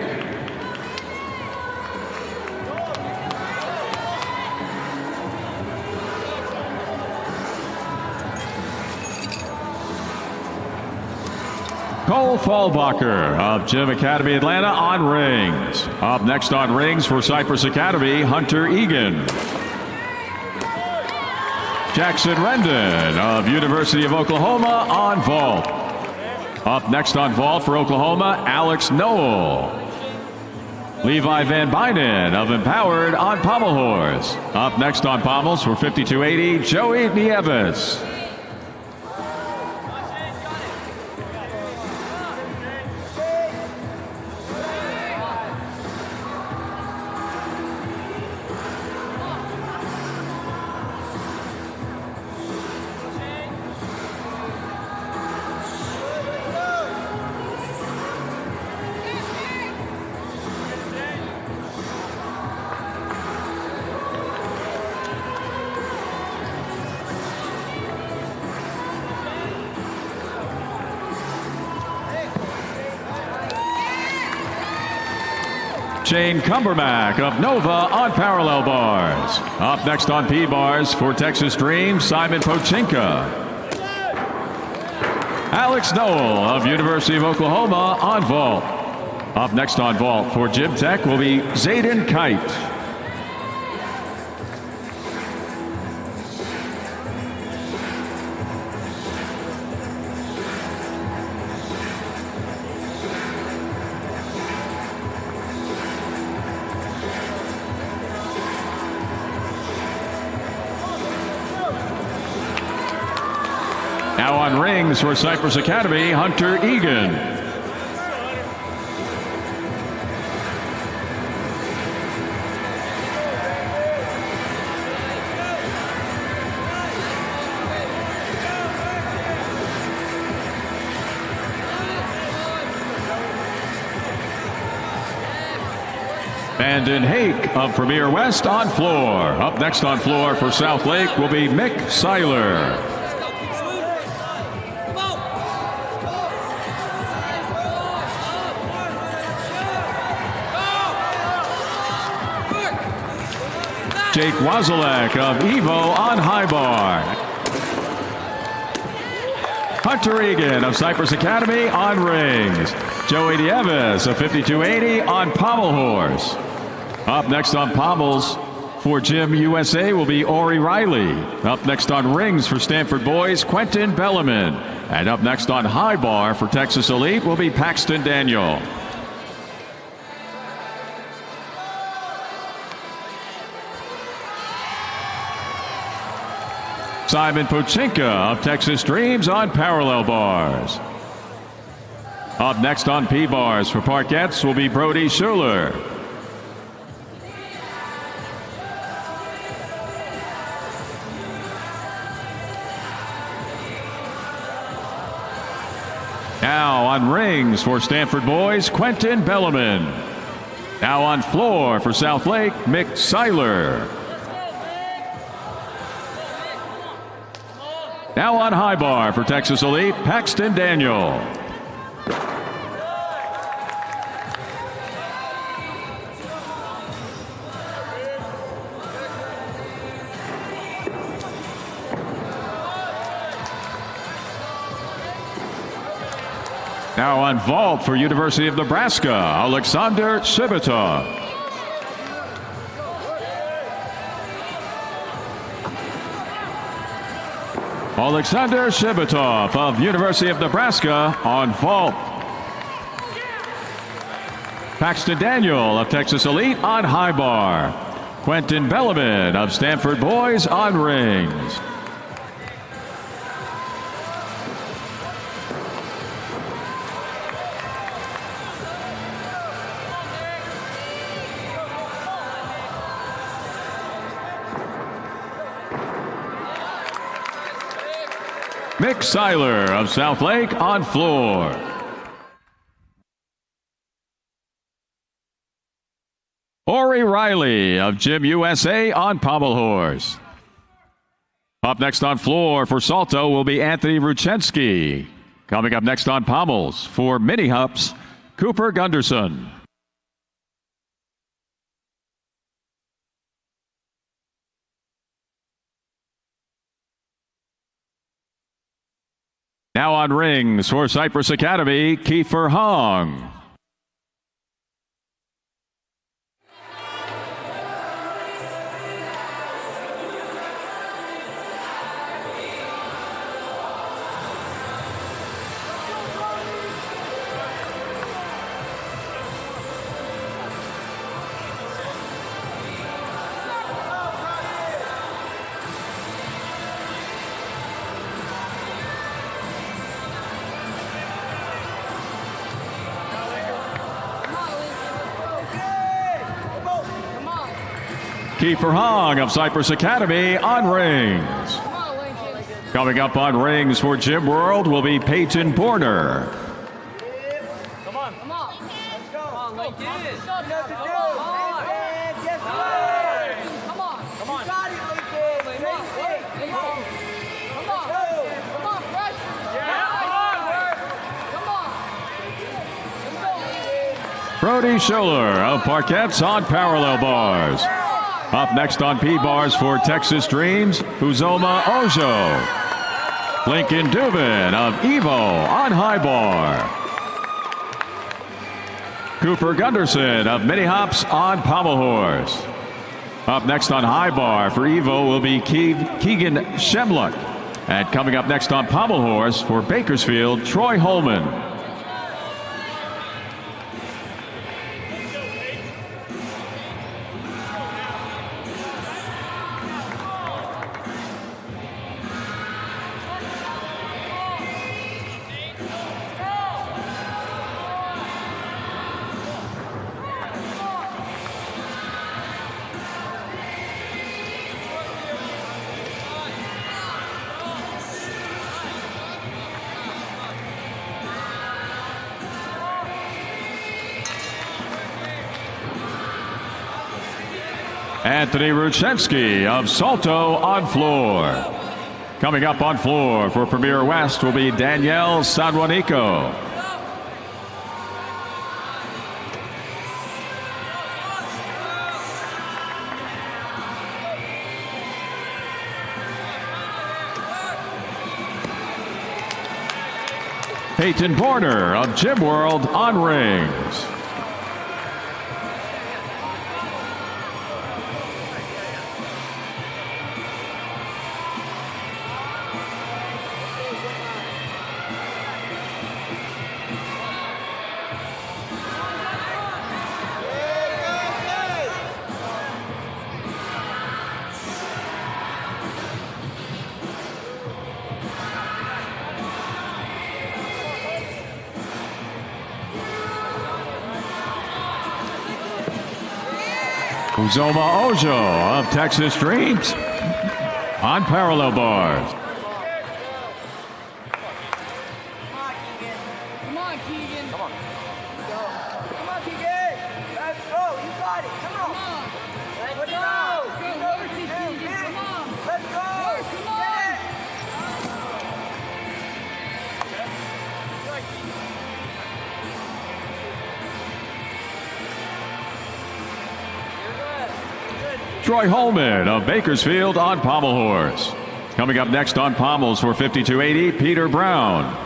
Cole Fallbacher of Gym Academy Atlanta on rings. Up next on rings for Cypress Academy, Hunter Egan. Jackson Rendon of University of Oklahoma on vault. Up next on vault for Oklahoma, Alex Noel. Levi Van Bynen of Empowered on pommel horse. Up next on pommels for 5280, Joey Nieves. Shane Cumbermack of Nova on parallel bars. Up next on P-bars for Texas Dream, Simon Pochinka. Alex Noel of University of Oklahoma on vault. Up next on vault for Gym Tech will be Zayden Kite. Now on rings for Cypress Academy, Hunter Egan. Bandon Hake of Premier West on floor. Up next on floor for South Lake will be Mick Seiler. Jake Wazalek of Evo on high bar. Hunter Egan of Cypress Academy on rings. Joey Nieves of 5280 on pommel horse. Up next on pommels for Gym USA will be Ori Riley. Up next on rings for Stanford boys, Quentin Bellarmine. And up next on high bar for Texas Elite will be Paxton Daniel. Simon Pochinka of Texas Dreams on parallel bars. Up next on P-bars for Parkettes will be Brody Schuler. Now on rings for Stanford boys, Quentin Bellarmine. Now on floor for South Lake, Mick Seiler. Now on high bar for Texas Elite, Paxton Daniel. Now on vault for University of Nebraska, Alexander Shibitov. Alexander Shibitov of University of Nebraska on vault. Paxton Daniel of Texas Elite on high bar. Quentin Bellarmine of Stanford boys on rings. Mick Seiler of South Lake on floor. Ori Riley of Gym USA on pommel horse. Up next on floor for Salto will be Anthony Ruchensky. Coming up next on pommels for mini hups, Cooper Gunderson. Now on rings for Cypress Academy, Kiefer Hong. Kiefer Hong of Cypress Academy on rings. Coming up on rings for Gym World will be Peyton Borner. Come on. Come on. Let's go. Come on, Lincoln. Come on. Come on. Come on. You got it, Lincoln. Come on. Come on. Come on. Come on, pressure. Yeah. Come on. Brody Schuler of Parkettes on parallel bars. Up next on P-bars for Texas Dreams, Uzoma Ojo. Lincoln Dubin of Evo on high bar. Cooper Gunderson of Mini Hops on pommel horse. Up next on high bar for Evo will be Keegan Shemluck. And coming up next on pommel horse for Bakersfield, Troy Holman. Anthony Ruchensky of Salto on floor. Coming up on floor for Premier West will be Danielle Sanjuanico. Peyton Borner of Gym World on rings. Uzoma Ojo of Texas Dreams on parallel bars. Come on, Keegan. Come on. Come on, Keegan. Let's go. You got it. Come on. Let's go. Come on. Let's go. Come on. Troy Holman of Bakersfield on pommel horse. Coming up next on pommels for 5280, Peter Brown.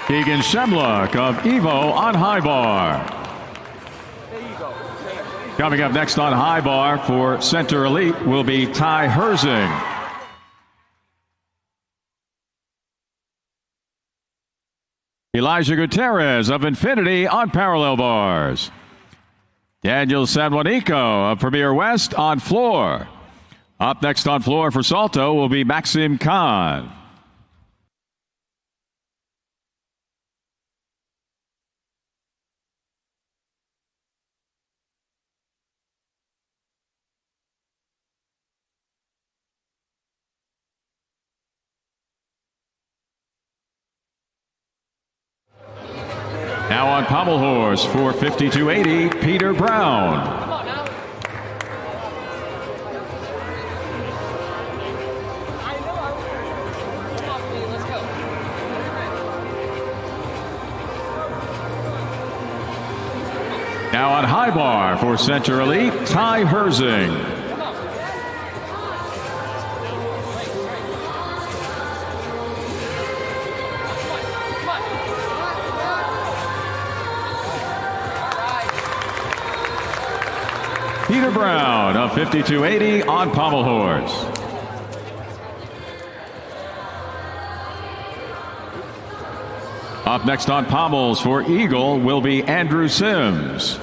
Keegan Shemluck of Evo on high bar. Coming up next on high bar for Center Elite will be Ty Herzing. Elijah Gutierrez of Xfinity on parallel bars. Daniel Sanjuanico of Premier West on floor. Up next on floor for Salto will be Maxim Khan. Now on pommel horse for 5280, Peter Brown. high bar for Center Elite, Ty Herzing. Peter Brown of 5280 on pommel horse. Up next on pommels for Eagle will be Andrew Sims.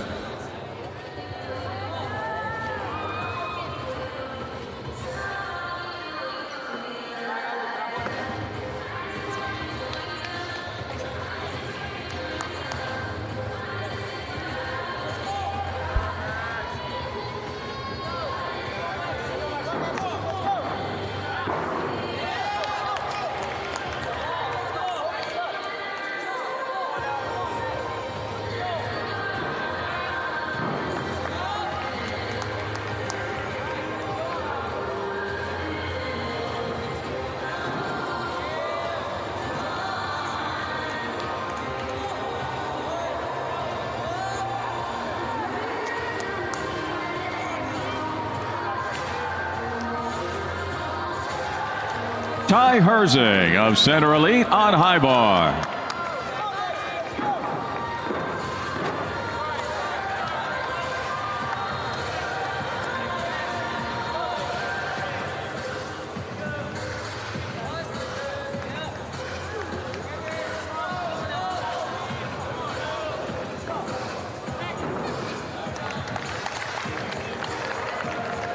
Ty Herzing of Center Elite on high bar.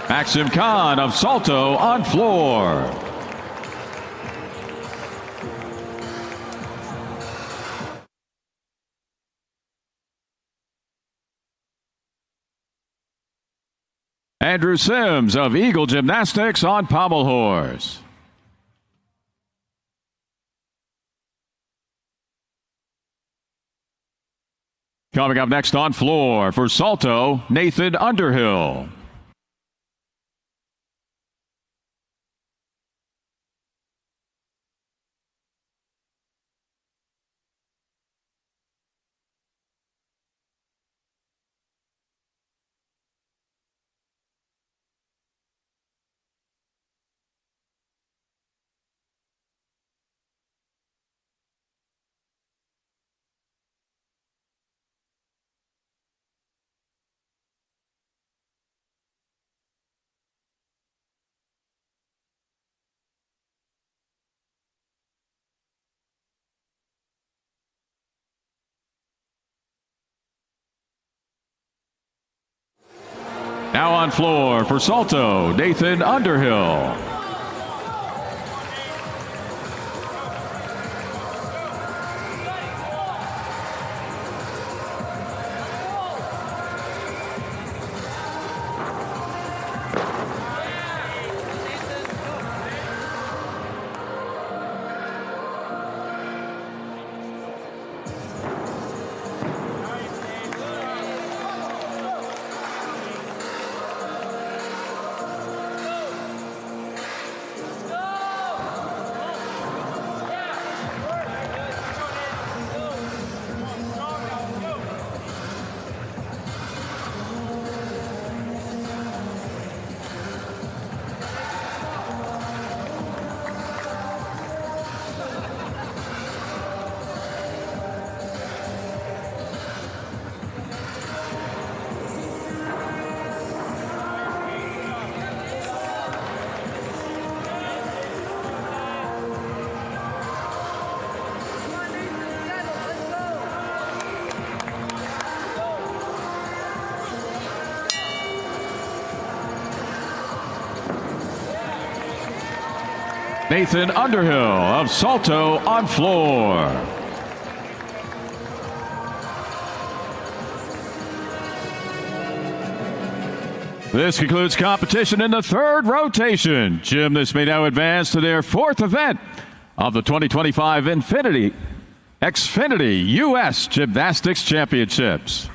Maxim Khan of Salto on floor. Andrew Sims of Eagle Gymnastics on pommel horse. Coming up next on floor for Salto, Nathan Underhill. Now on floor for Salto, Nathan Underhill. Nathan Underhill of Salto on floor. This concludes competition in the third rotation. Gymnasts may now advance to their fourth event of the 2025 Xfinity U.S. Gymnastics Championships.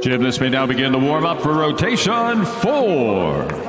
Gymnasts may now begin the warm-up for rotation 4.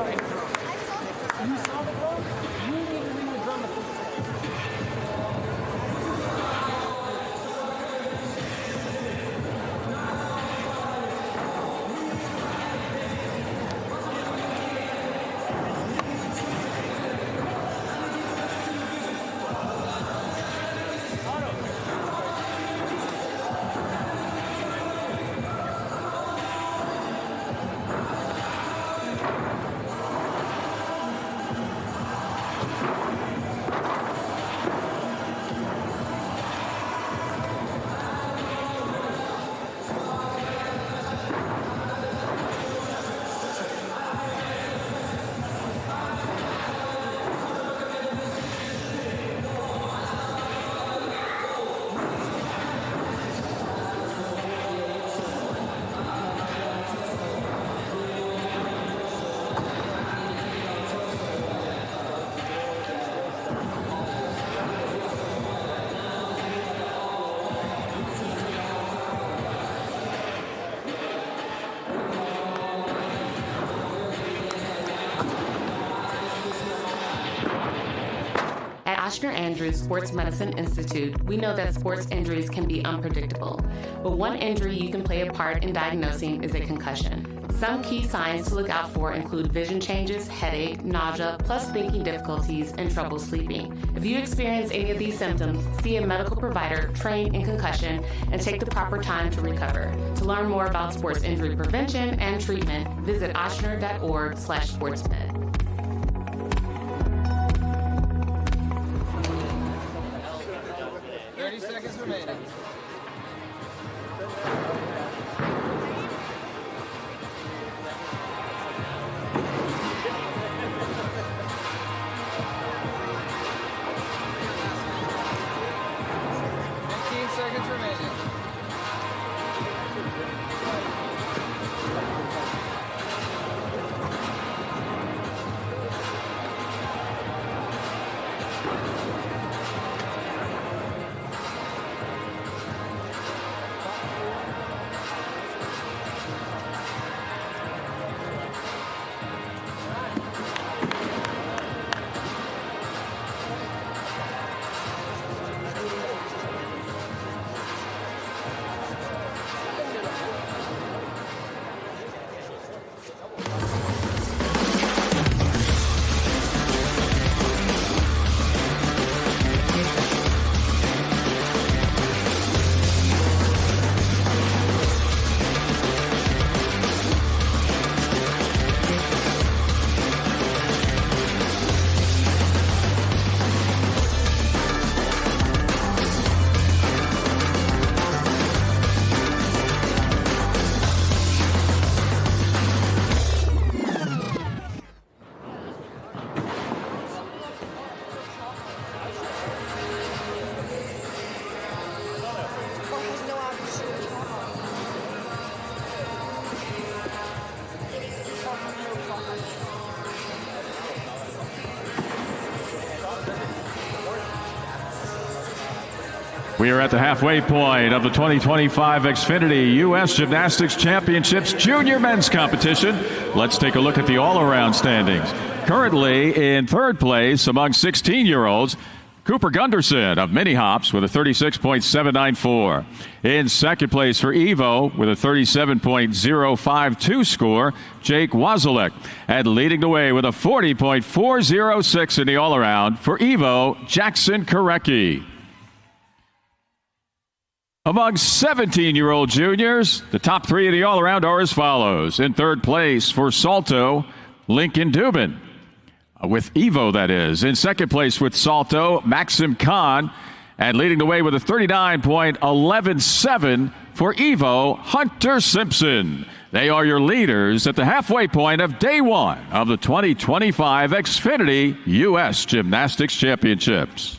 Oshner Andrews Sports Medicine Institute, we know that sports injuries can be unpredictable, but one injury you can play a part in diagnosing is a concussion. Some key signs to look out for include vision changes, headache, nausea, plus thinking difficulties, and trouble sleeping. If you experience any of these symptoms, see a medical provider trained in concussion and take the proper time to recover. To learn more about sports injury prevention and treatment, visit oshner.org/sportsmed. 30 seconds remaining. Seconds remaining. We are at the halfway point of the 2025 Xfinity U.S. Gymnastics Championships Junior Men's Competition. Let's take a look at the all-around standings. Currently in third place among 16-year-olds, Cooper Gunderson of Mini Hops with a 36.794. In second place for Evo with a 37.052 score, Jake Wazalek. And leading the way with a 40.406 in the all-around for Evo, Jackson Korecki. Among 17-year-old juniors, the top three of the all-around are as follows. In third place for Salto, Lincoln Dubin. With Evo, that is. In second place with Salto, Maxim Khan. And leading the way with a 39.117 for Evo, Hunter Simpson. They are your leaders at the halfway point of day one of the 2025 Xfinity U.S. Gymnastics Championships.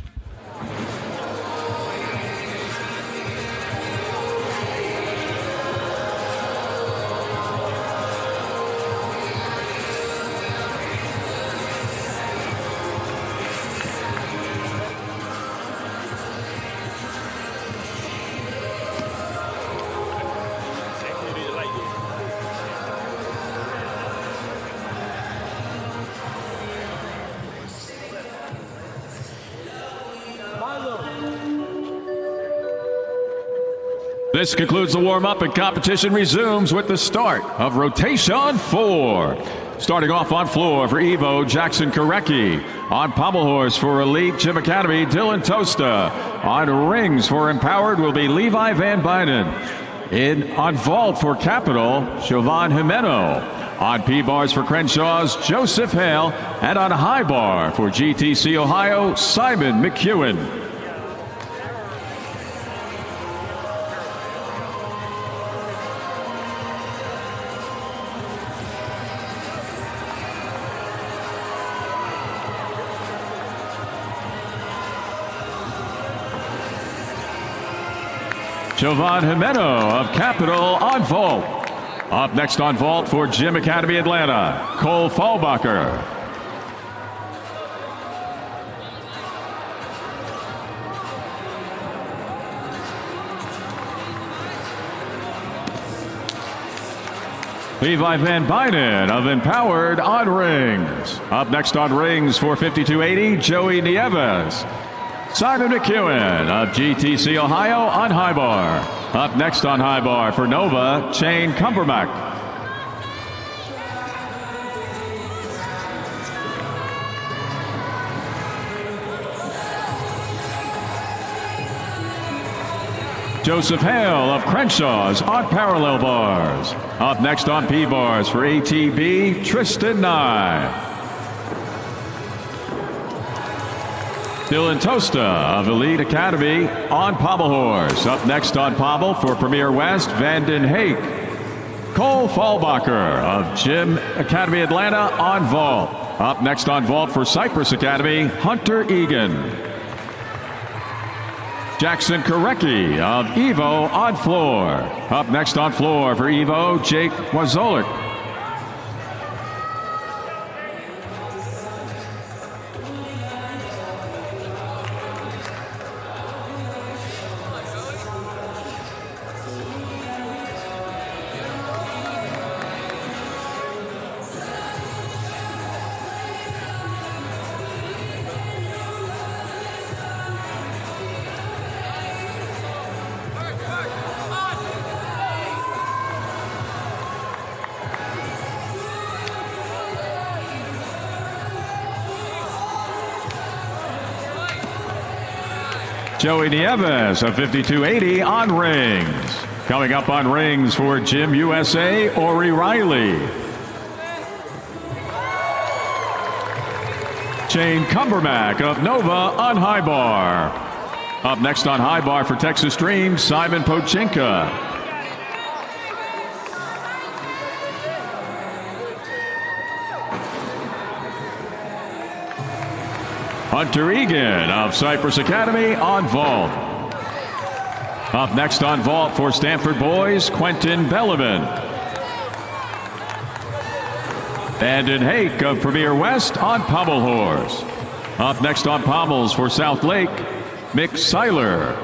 This concludes the warm-up, and competition resumes with the start of rotation 4. Starting off on floor for Evo, Jackson Korecki. On pommel horse for Elite Gym Academy, Dylan Tosta. On rings for Empowered will be Levi Van Bynen. On vault for Capital, Siobhan Jimeno. On P-bars for Crenshaw's Joseph Hale. And on high bar for GTC Ohio, Simon McEwen. Siobhan Jimeno of Capital on vault. Up next on vault for Gym Academy Atlanta, Cole Fallbacher. Levi Van Bynen of Empowered on rings. Up next on rings for 5280, Joey Nieves. Simon McEwen of GTC Ohio on high bar. Up next on high bar for Nova, Shane Cumbermack. Joseph Hale of Crenshaw's on parallel bars. Up next on P-bars for ATB, Tristan Nye. Dylan Tosta of Elite Academy on pommel horse. Up next on pommel for Premier West, Vanden Hake. Cole Fallbacher of Gym Academy Atlanta on vault. Up next on vault for Cypress Academy, Hunter Egan. Jackson Korecki of Evo on floor. Up next on floor for Evo, Jake Wazolik. Joey Nieves of 5280 on rings. Coming up on rings for Gym USA, Ori Riley. Shane Cumbermack of Nova on high bar. Up next on high bar for Texas Dream, Simon Pochinka. Hunter Egan of Cypress Academy on vault. Up next on vault for Stanford boys, Quentin Bellivan. Vanden Hake of Premier West on pommel horse. Up next on pommels for South Lake, Mick Seiler.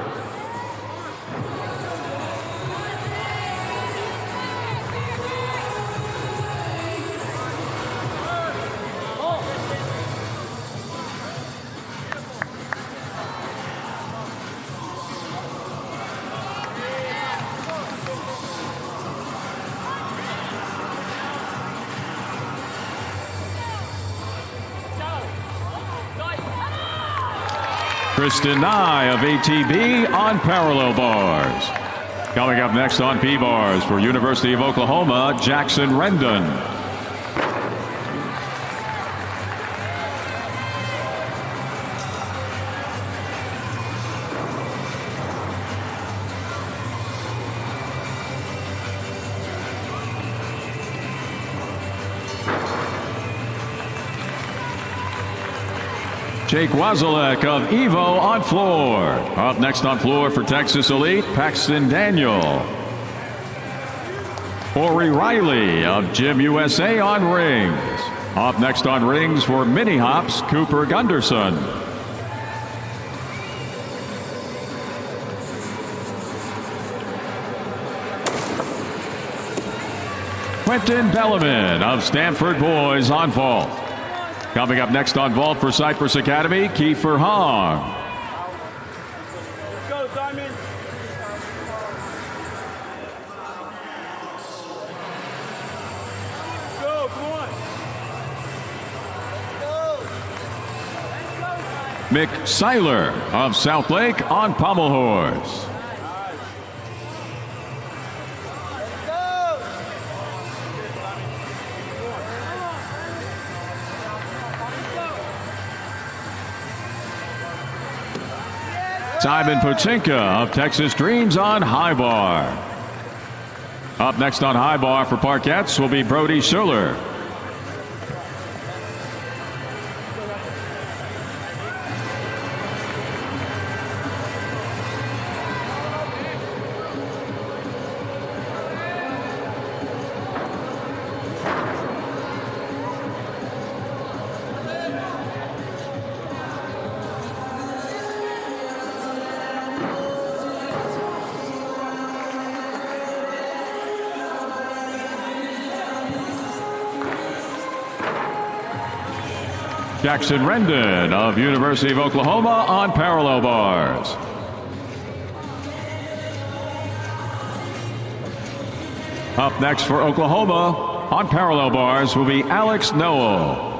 Tristan Nye of ATB on parallel bars. Coming up next on P-bars for University of Oklahoma, Jackson Rendon. Jake Wazelek of Evo on floor. Up next on floor for Texas Elite, Paxton Daniel. Ori Riley of Gym USA on rings. Up next on rings for mini hops, Cooper Gunderson. Quentin Bellivan of Stanford boys on vault. Coming up next on vault for Cypress Academy, Kiefer Hong. Let's go, Simon. Mick Seiler of Southlake on pommel horse. Simon Puchinka of Texas Dreams on high bar. Up next on high bar for Parkettes will be Brody Schuller. Jackson Rendon of University of Oklahoma on parallel bars. Up next for Oklahoma on parallel bars will be Alex Noel.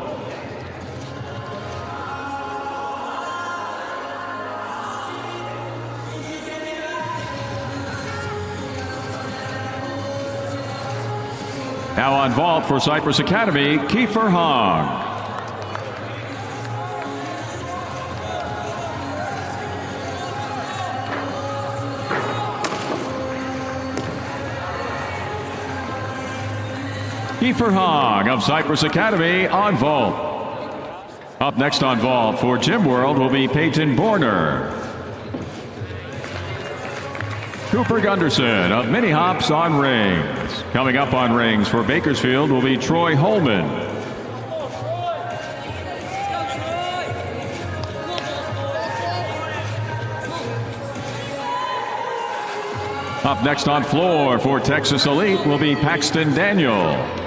Now on vault for Cypress Academy, Kiefer Hong. Kiefer Hong of Cypress Academy on vault. Up next on vault for Gym World will be Peyton Borner. Cooper Gunderson of Mini Hops on rings. Coming up on rings for Bakersfield will be Troy Holman. Up next on floor for Texas Elite will be Paxton Daniel.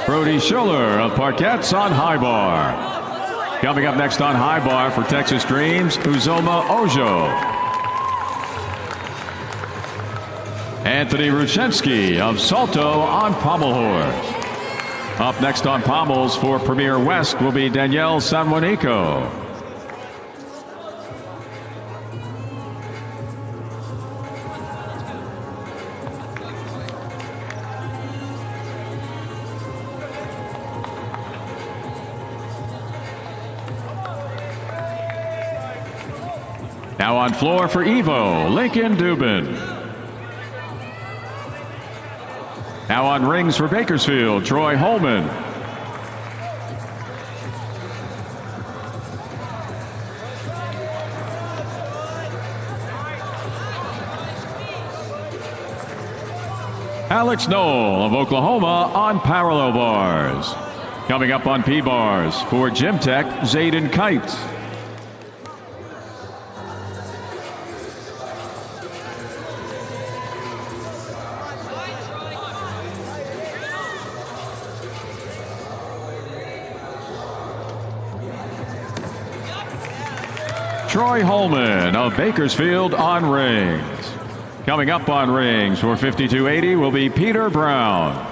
Brody Schuller of Parkettes on high bar. Coming up next on high bar for Texas Dreams, Uzoma Ojo. Anthony Ruchensky of Salto on pommel horse. Up next on pommels for Premier West will be Danielle Sanjuanico. Now on floor for Evo, Lincoln Dubin. Now on rings for Bakersfield, Troy Holman. Alex Noel of Oklahoma on parallel bars. Coming up on P bars for Gym Tech, Zayden Kite. Troy Holman of Bakersfield on rings. Coming up on rings for 5280 will be Peter Brown.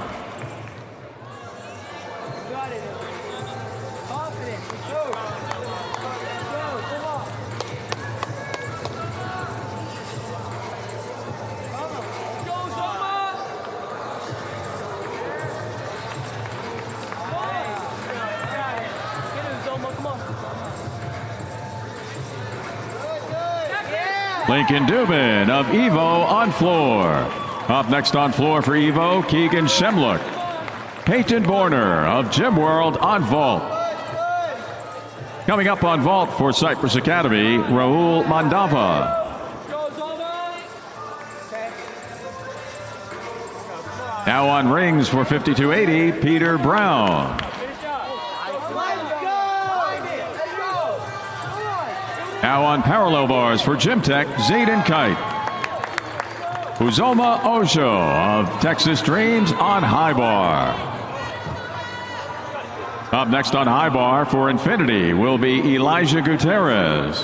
Lincoln Dubin of Evo on floor. Up next on floor for Evo, Keegan Shemluck. Peyton Borner of Gym World on vault. Coming up on vault for Cypress Academy, Raul Mandava. Now on rings for 5280, Peter Brown. Now on parallel bars for Gym Tech, Zayden Kite. Uzoma Ojo of Texas Dreams on high bar. Up next on high bar for Infinity will be Elijah Gutierrez. .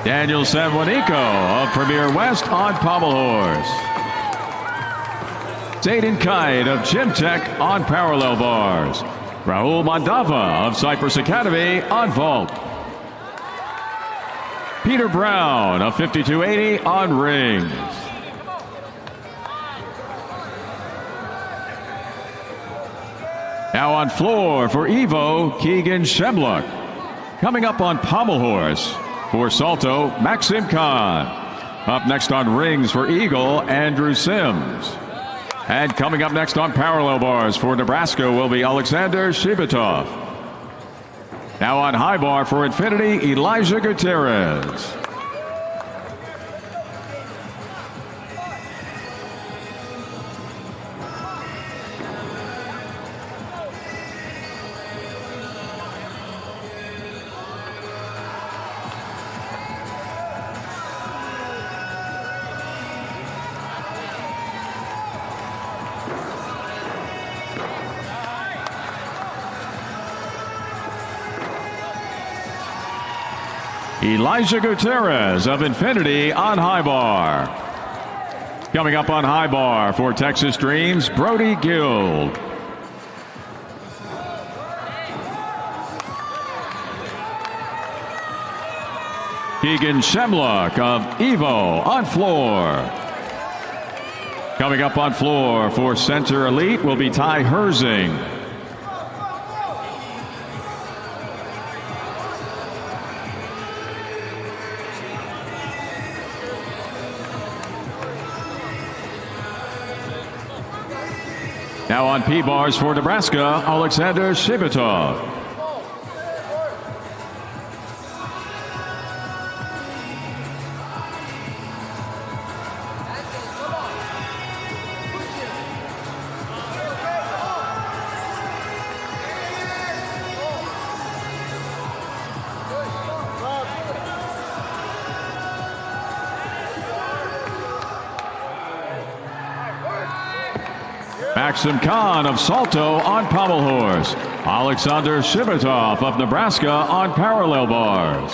Daniel Sanjuanico of Premier West on pommel horse. Zayden Kite of Gym Tech on parallel bars. Raul Mandava of Cypress Academy on vault. Peter Brown of 5280 on rings. Now on floor for Evo, Keegan Shemluck. Coming up on pommel horse for Salto, Maxim Khan. Up next on rings for Eagle, Andrew Sims. And coming up next on parallel bars for Nebraska will be Alexander Shibitov. Now on high bar for Infinity, Elijah Gutierrez. Elijah Gutierrez of Infinity on high bar. Coming up on high bar for Texas Dreams, Brody Guild. Keegan Shemluck of Evo on floor. Coming up on floor for Center Elite will be Ty Herzing. Now on P-bars for Nebraska, Alexander Shibitov. Maxim Khan of Salto on pommel horse. Alexander Shibitov of Nebraska on parallel bars.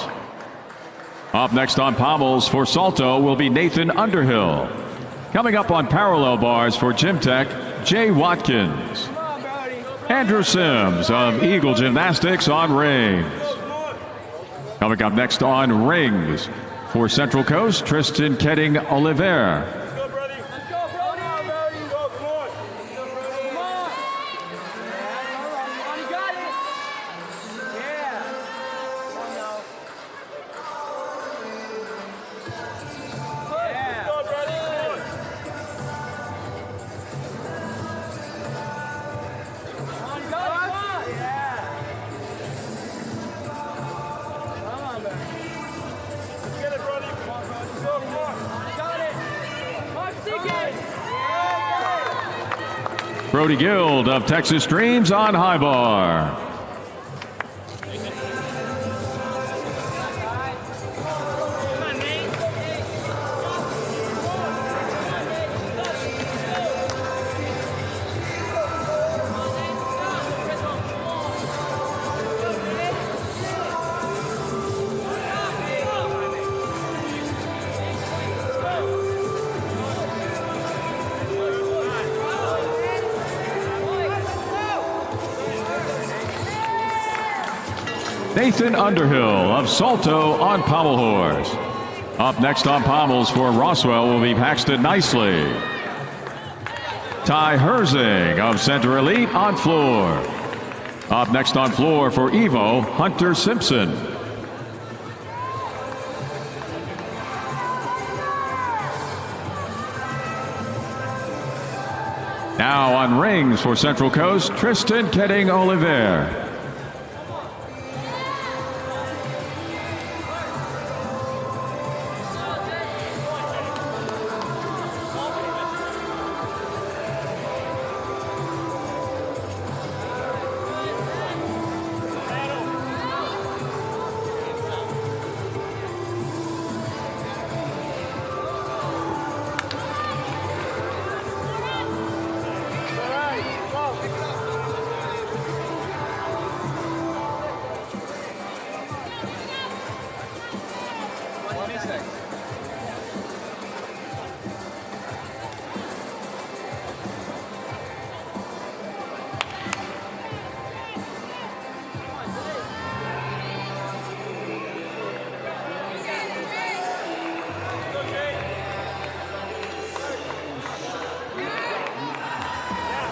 Up next on pommels for Salto will be Nathan Underhill. Coming up on parallel bars for Gym Tech, Jay Watkins. Andrew Sims of Eagle Gymnastics on rings. Coming up next on rings for Central Coast, Tristan Ketting Oliver. Brody Guild of Texas Dreams on high bar. Nathan Underhill of Salto on pommel horse. Up next on pommels for Roswell will be Paxton Nicely. Ty Herzing of Center Elite on floor. Up next on floor for Evo, Hunter Simpson. Now on rings for Central Coast, Tristan Ketting Oliver.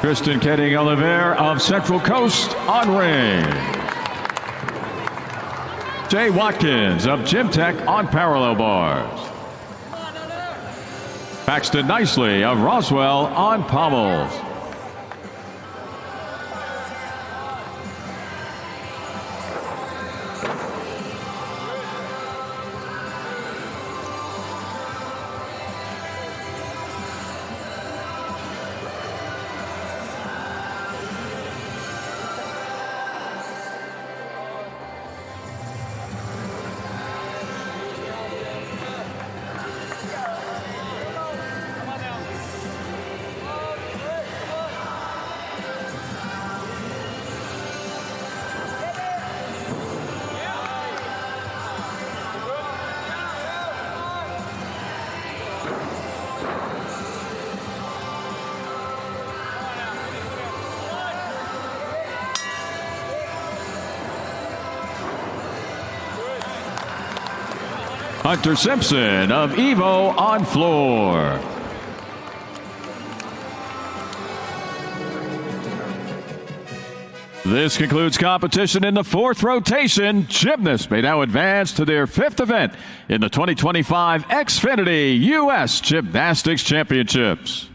Kristen Ketting-Oliver of Central Coast on ring. Jay Watkins of Gym Tech on parallel bars. Paxton Nicely of Roswell on pommels. Hunter Simpson of Evo on floor. This concludes competition in the fourth rotation. Gymnasts may now advance to their fifth event in the 2025 Xfinity U.S. Gymnastics Championships.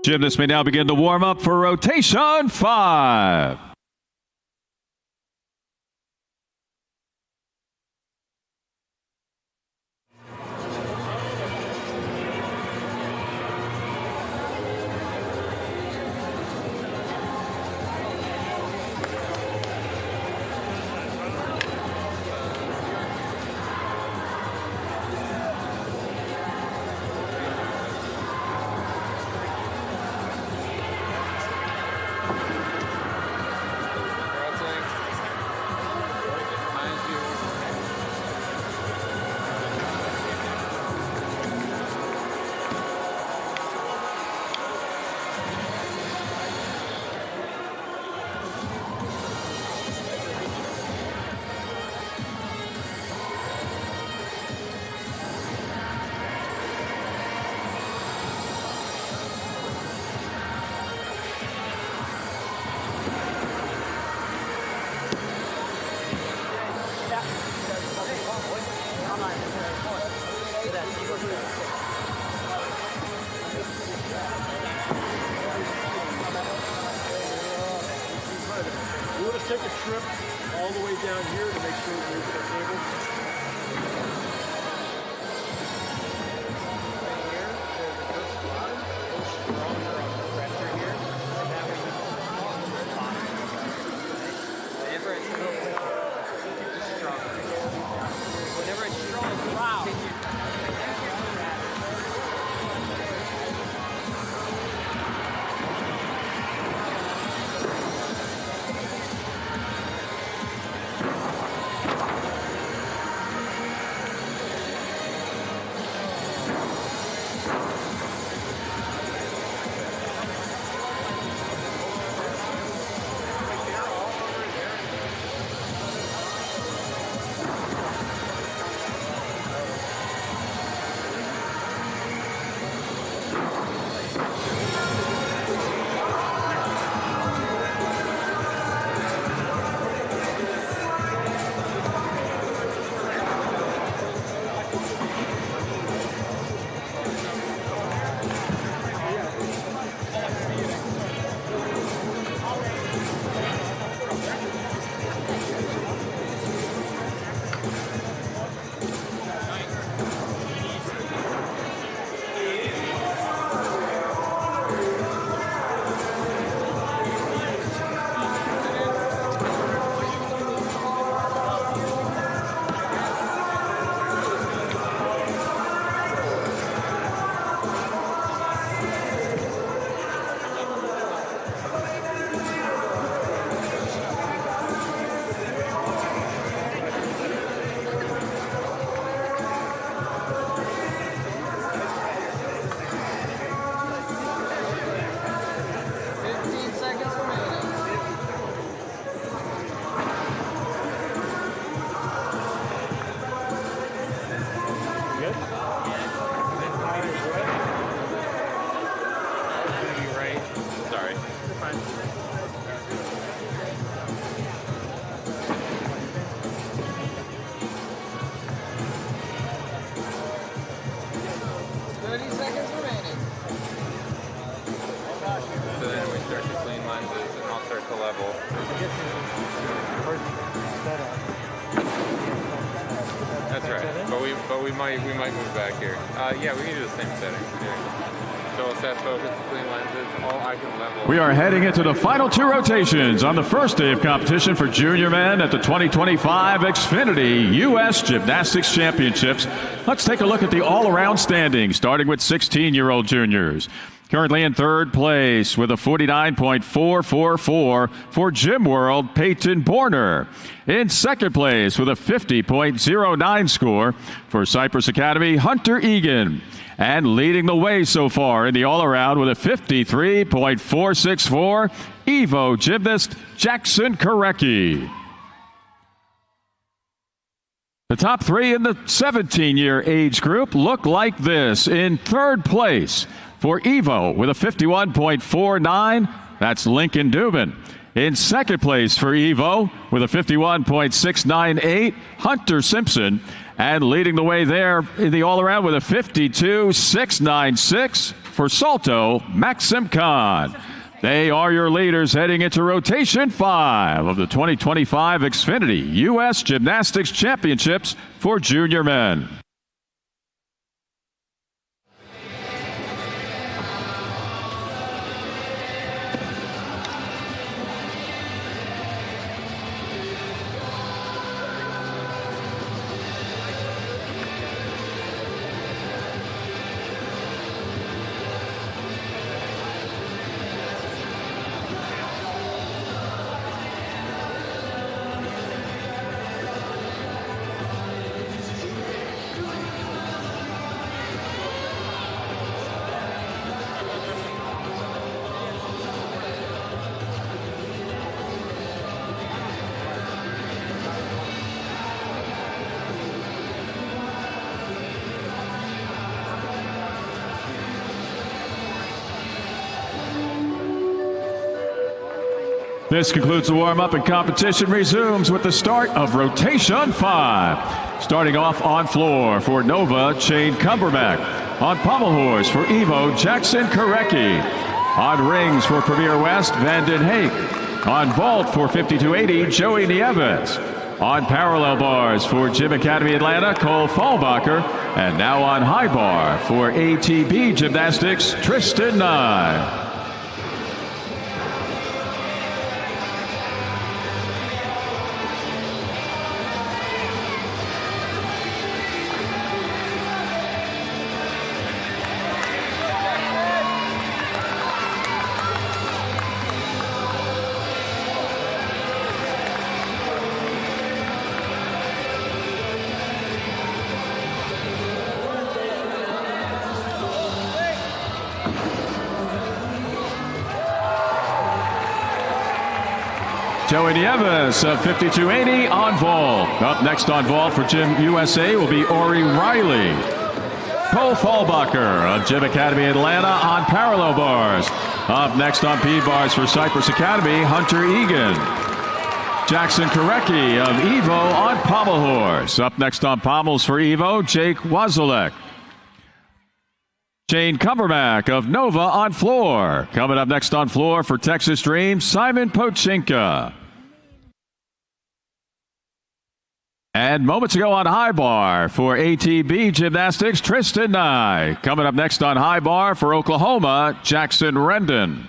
Gymnasts may now begin to warm up for rotation 5. Take a trip all the way down here to make sure we get our cable. Right here, there's the first bottom, goes stronger on the pressure here, and that way you can the bottom. Whenever it's stronger. Whenever it's strong, continue. level. That's right. But we might move back here. Yeah, we can do the same setting. So set focus, clean lenses, all icon level. We are heading into the final 2 rotations on the first day of competition for junior men at the 2025 Xfinity U.S. Gymnastics Championships. Let's take a look at the all-around standings, starting with 16-year-old juniors. Currently in third place with a 49.444 for Gym World, Peyton Borner. In second place with a 50.09 score for Cypress Academy, Hunter Egan. And leading the way so far in the all-around with a 53.464, Evo gymnast Jackson Korecki. The top 3 in the 17-year age group look like this. In third place for Evo with a 51.49, that's Lincoln Dubin. In second place for Evo with a 51.698, Hunter Simpson. And leading the way there in the all-around with a 52.696 for Salto, Maxim Khan. They are your leaders heading into rotation 5 of the 2025 Xfinity U.S. Gymnastics Championships for junior men. This concludes the warm-up, and competition resumes with the start of rotation 5. Starting off on floor for Nova, Shane Cumberbatch. On pommel horse for Evo, Jackson Korecki. On rings for Premier West, Vanden Hake. On vault for 5280, Joey Nieves. On parallel bars for Gym Academy Atlanta, Cole Fallbacher. And now on high bar for ATB Gymnastics, Tristan Nye. Joey Nieves of 5280 on vault. Up next on vault for Gym USA will be Ori Riley. Cole Fallbacher of Gym Academy Atlanta on parallel bars. Up next on P bars for Cypress Academy, Hunter Egan. Jackson Korecki of Evo on pommel horse. Up next on pommels for Evo, Jake Wazalek. Shane Cumberbatch of Nova on floor. Coming up next on floor for Texas Dream, Simon Pochinka. And moments ago on high bar for ATB Gymnastics, Tristan Nye. Coming up next on high bar for Oklahoma, Jackson Rendon.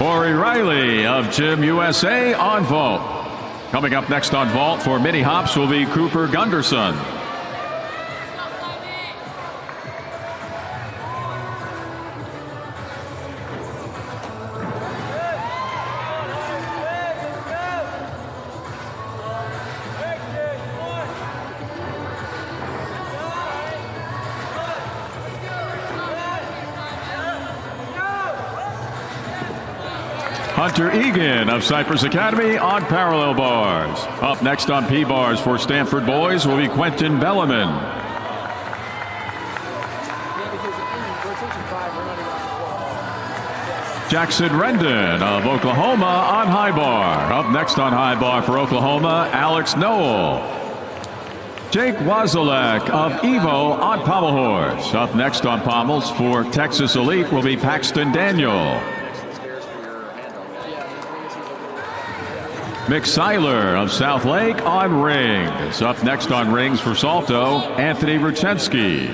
Ori Riley of Gym USA on vault. Coming up next on vault for mini hops will be Cooper Gunderson. Hunter Egan of Cypress Academy on parallel bars. Up next on P-bars for Stanford boys will be Quentin Bellarmine. Jackson Rendon of Oklahoma on high bar. Up next on high bar for Oklahoma, Alex Noel. Jake Wazalek of Evo on pommel horse. Up next on pommels for Texas Elite will be Paxton Daniel. Mick Seiler of South Lake on rings. Up next on rings for Salto, Anthony Ruchensky.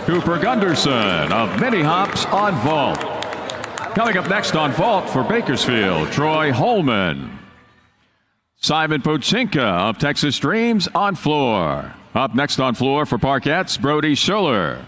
Cooper Gunderson of Mini Hops on vault. Coming up next on vault for Bakersfield, Troy Holman. Simon Pochinka of Texas Dreams on floor. Up next on floor for Parkettes, Brody Schuller.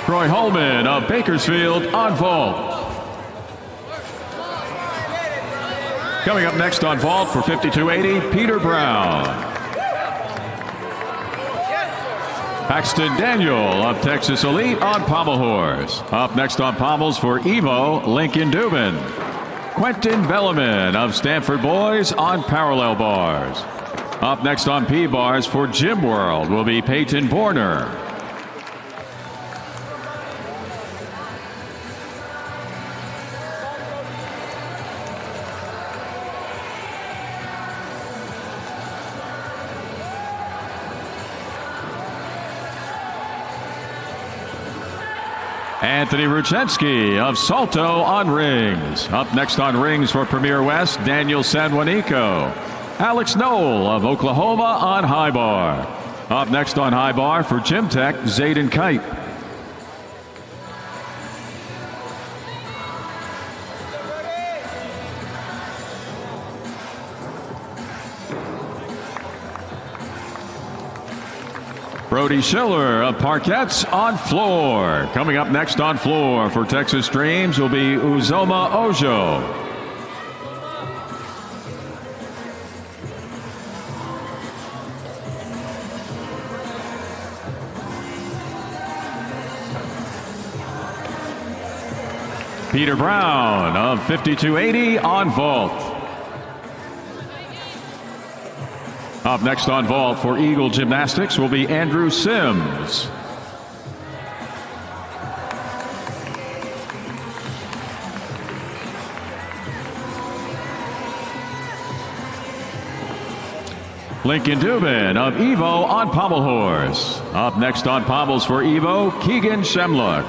Troy Holman of Bakersfield on vault. Coming up next on vault for 5280, Peter Brown. Paxton Daniel of Texas Elite on pommel horse. Up next on pommels for Evo, Lincoln Dubin. Quentin Bellarmine of Stanford boys on parallel bars. Up next on P-bars for Gym World will be Peyton Borner. Anthony Ruchensky of Salto on rings. Up next on rings for Premier West, Daniel Sanjuanico. Alex Noel of Oklahoma on high bar. Up next on high bar for Gym Tech, Zayden Kite. Brody Schiller of Parkettes on floor. Coming up next on floor for Texas Dreams will be Uzoma Ojo. Peter Brown of 5280 on vault. Up next on vault for Eagle Gymnastics will be Andrew Sims. Lincoln Dubin of Evo on pommel horse. Up next on pommels for Evo, Keegan Shemluck.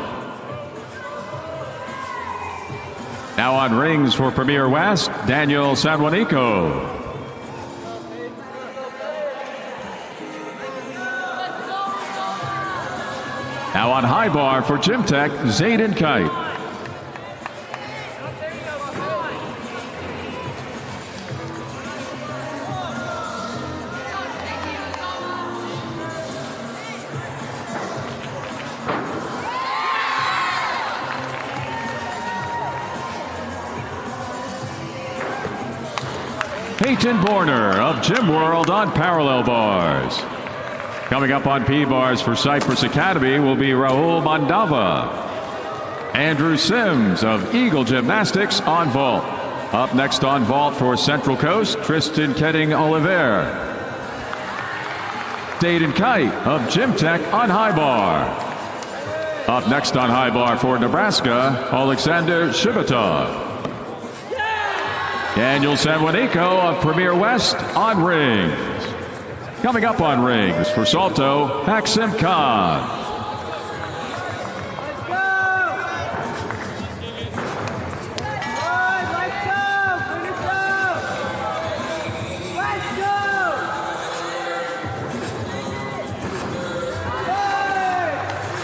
Now on rings for Premier West, Daniel Sanjuanico. Now on high bar for Gym Tech, Zayden Kite. Peyton Borner of Gym World on parallel bars. Coming up on P-bars for Cypress Academy will be Raul Mandava. Andrew Sims of Eagle Gymnastics on vault. Up next on vault for Central Coast, Tristan Ketting Oliver. Zayden Kite of Gym Tech on high bar. Up next on high bar for Nebraska, Alexander Shibatov. Daniel Sanjuanico of Premier West on rings. Coming up on rings for Salto, Maxim Khan.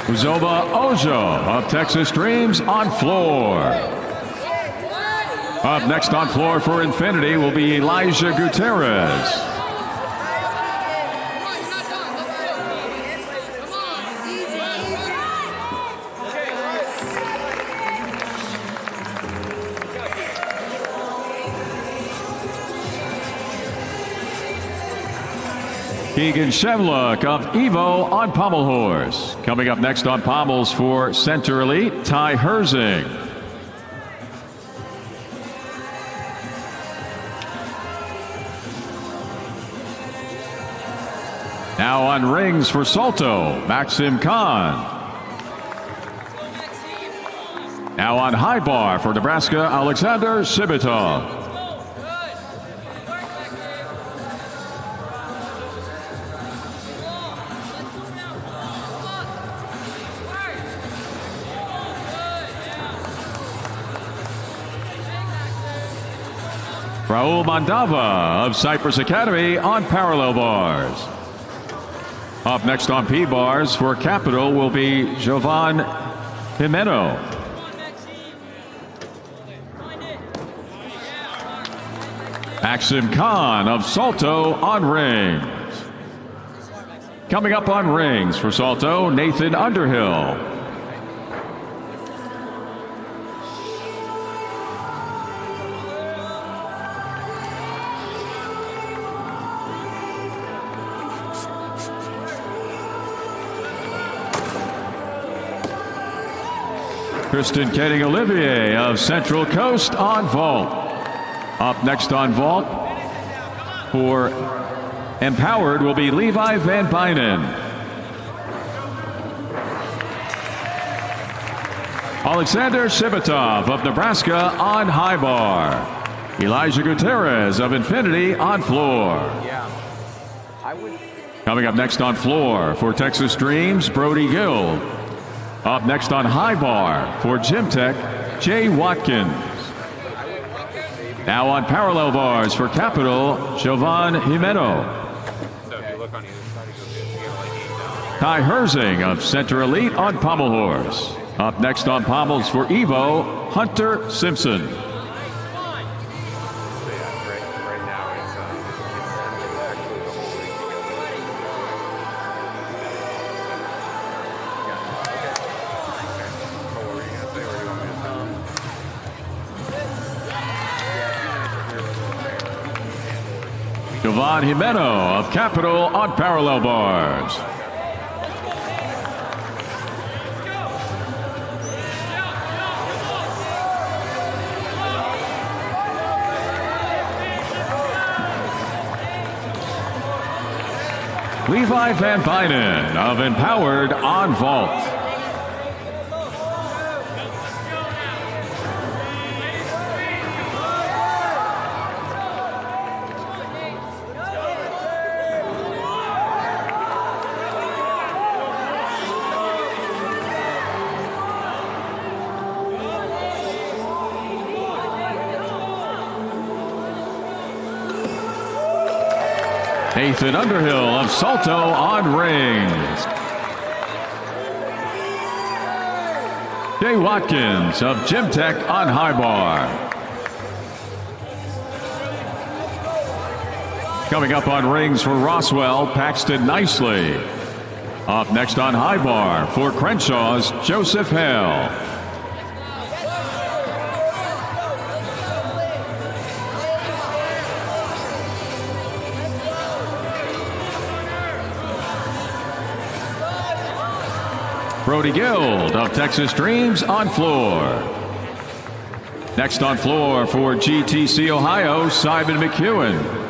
Uzoma Ojo of Texas Dreams on floor. Up next on floor for Xfinity will be Elijah Gutierrez. Keegan Shevlock of Evo on pommel horse. Coming up next on pommels for Center Elite, Ty Herzing. Now on rings for Salto, Maxim Khan. Now on high bar for Nebraska, Alexander Shibitov. Raul Mandava of Cypress Academy on parallel bars. Up next on P bars for Capital will be Jovan Jimeno. Maxim Khan of Salto on rings. Coming up on rings for Salto, Nathan Underhill. Kristen Kenning Olivier of Central Coast on vault. Up next on vault for Empowered will be Levi Van Bynen. Alexander Shibitov of Nebraska on high bar. Elijah Gutierrez of Xfinity on floor. Coming up next on floor for Texas Dreams, Brody Gill. Up next on high bar for Gym Tech, Jay Watkins. Now on parallel bars for Capital, Jovan Jimeno. Ty Herzing of Center Elite on pommel horse. Up next on pommels for Evo, Hunter Simpson. Jovan Jimeno of Capital on parallel bars. Levi Van Bynen of Empowered on vault. Nathan Underhill of Salto on rings. Jay Watkins of Gym Tech on high bar. Coming up on rings for Roswell, Paxton Nicely. Up next on high bar for Crenshaw's Joseph Hale. Brody Guild of Texas Dreams on floor. Next on floor for GTC Ohio, Simon McEwen.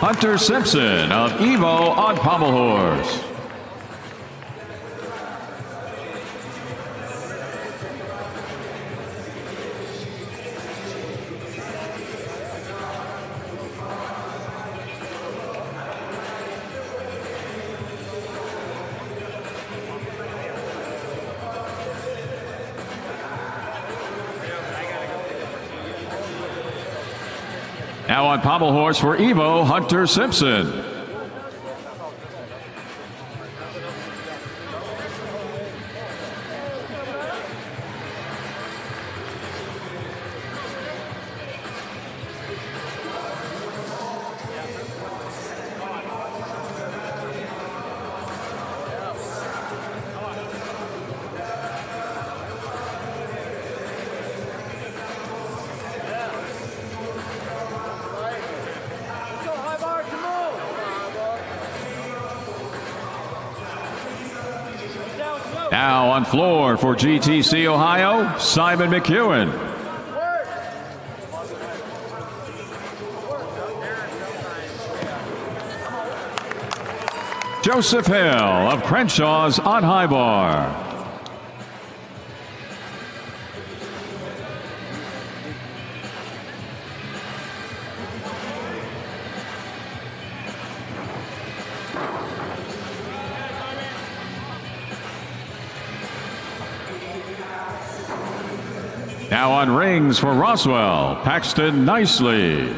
Hunter Simpson of Evo on pommel horse. Now on pommel horse for Evo, Hunter Simpson. Now on floor for GTC Ohio, Simon McEwen. Joseph Hill of Crenshaw's on high bar. Now on rings for Roswell, Paxton Nicely.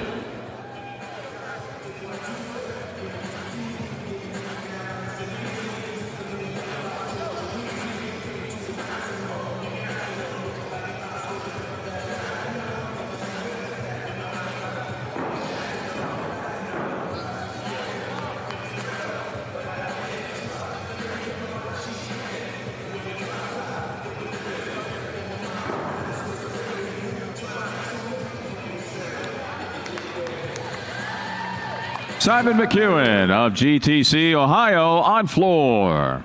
Simon McEwen of GTC Ohio on floor.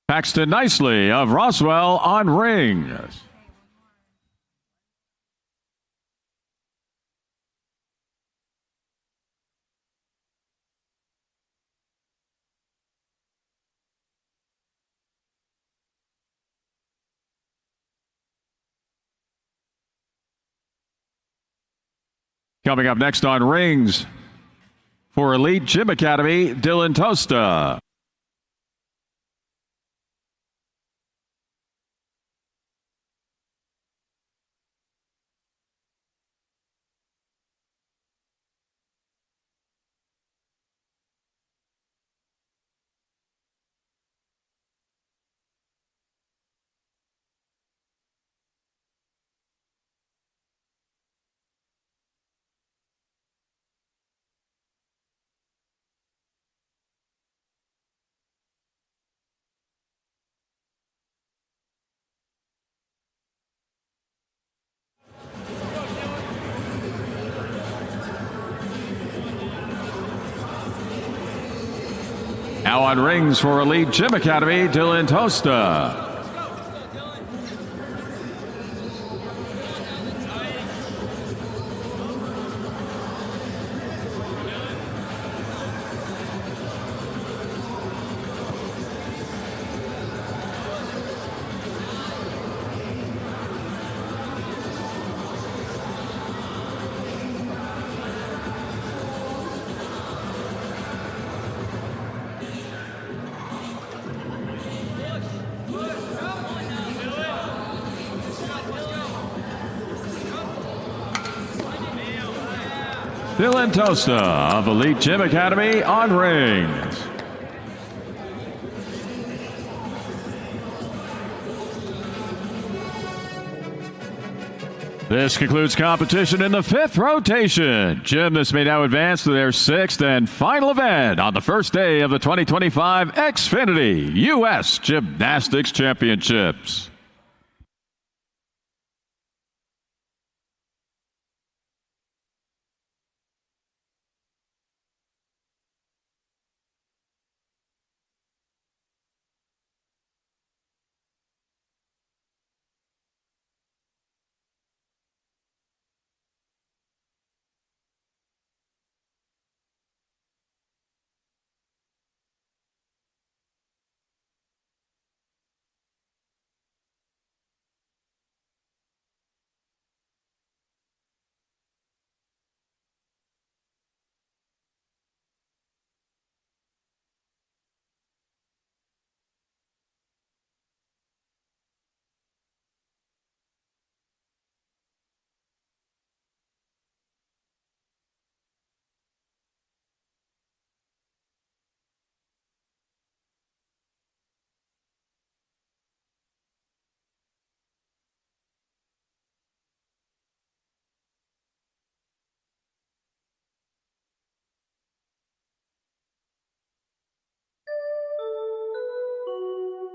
Paxton Nicely of Roswell on rings. Coming up next on rings for Elite Gym Academy, Dylan Tosta. Now on rings for Elite Gym Academy, Dylan Tosta. Dylan Tosta of Elite Gym Academy on rings. This concludes competition in the fifth rotation. Gymnasts may now advance to their sixth and final event on the first day of the 2025 Xfinity U.S. Gymnastics Championships.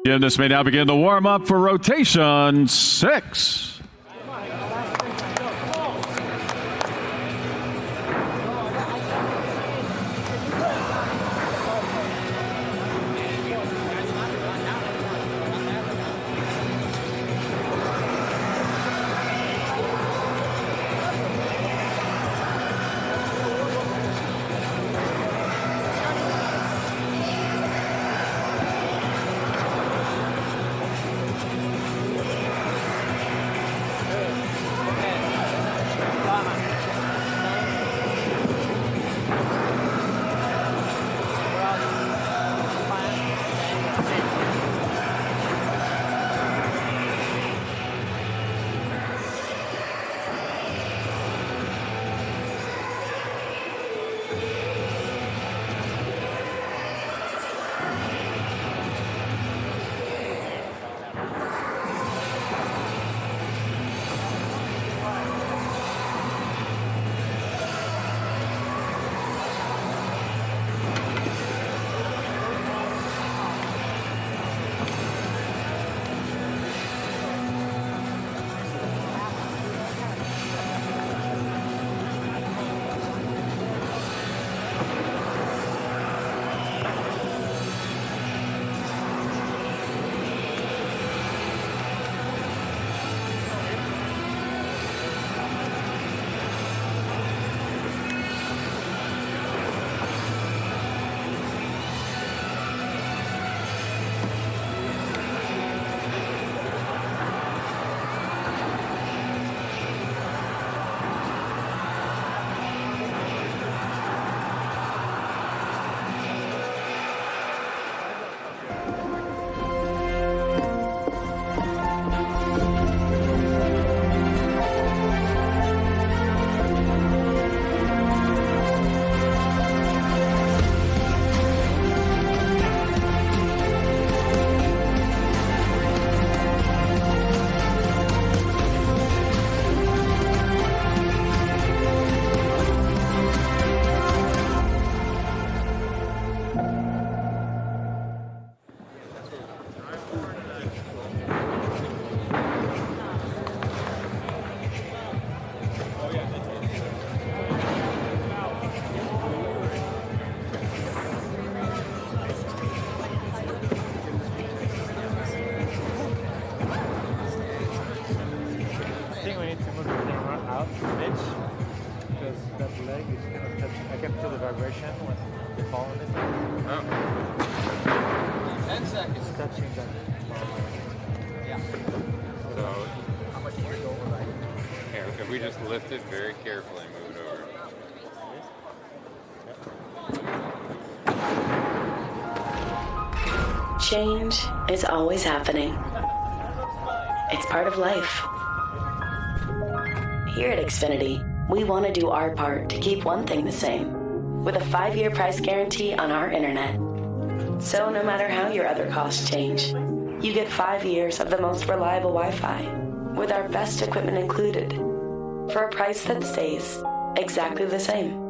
Gymnasts may now begin the warm-up for rotation 6. We just lift it very carefully and move it over. Change is always happening. It's part of life. Here at Xfinity, we want to do our part to keep one thing the same, with a 5-year price guarantee on our internet. So no matter how your other costs change, you get 5 years of the most reliable Wi-Fi, with our best equipment included, for a price that stays exactly the same.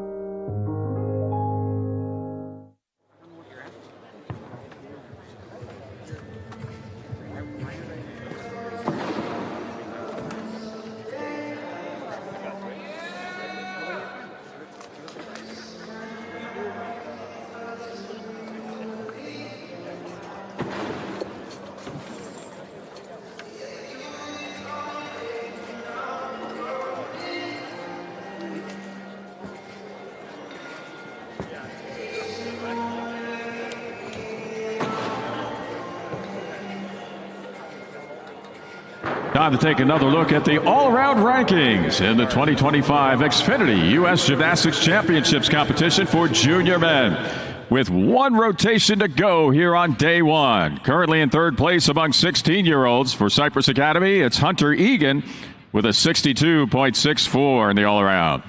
Time to take another look at the all-around rankings in the 2025 Xfinity U.S. Gymnastics Championships competition for junior men. With one rotation to go here on day one. Currently in third place among 16-year-olds for Cypress Academy, it's Hunter Egan with a 62.64 in the all-around.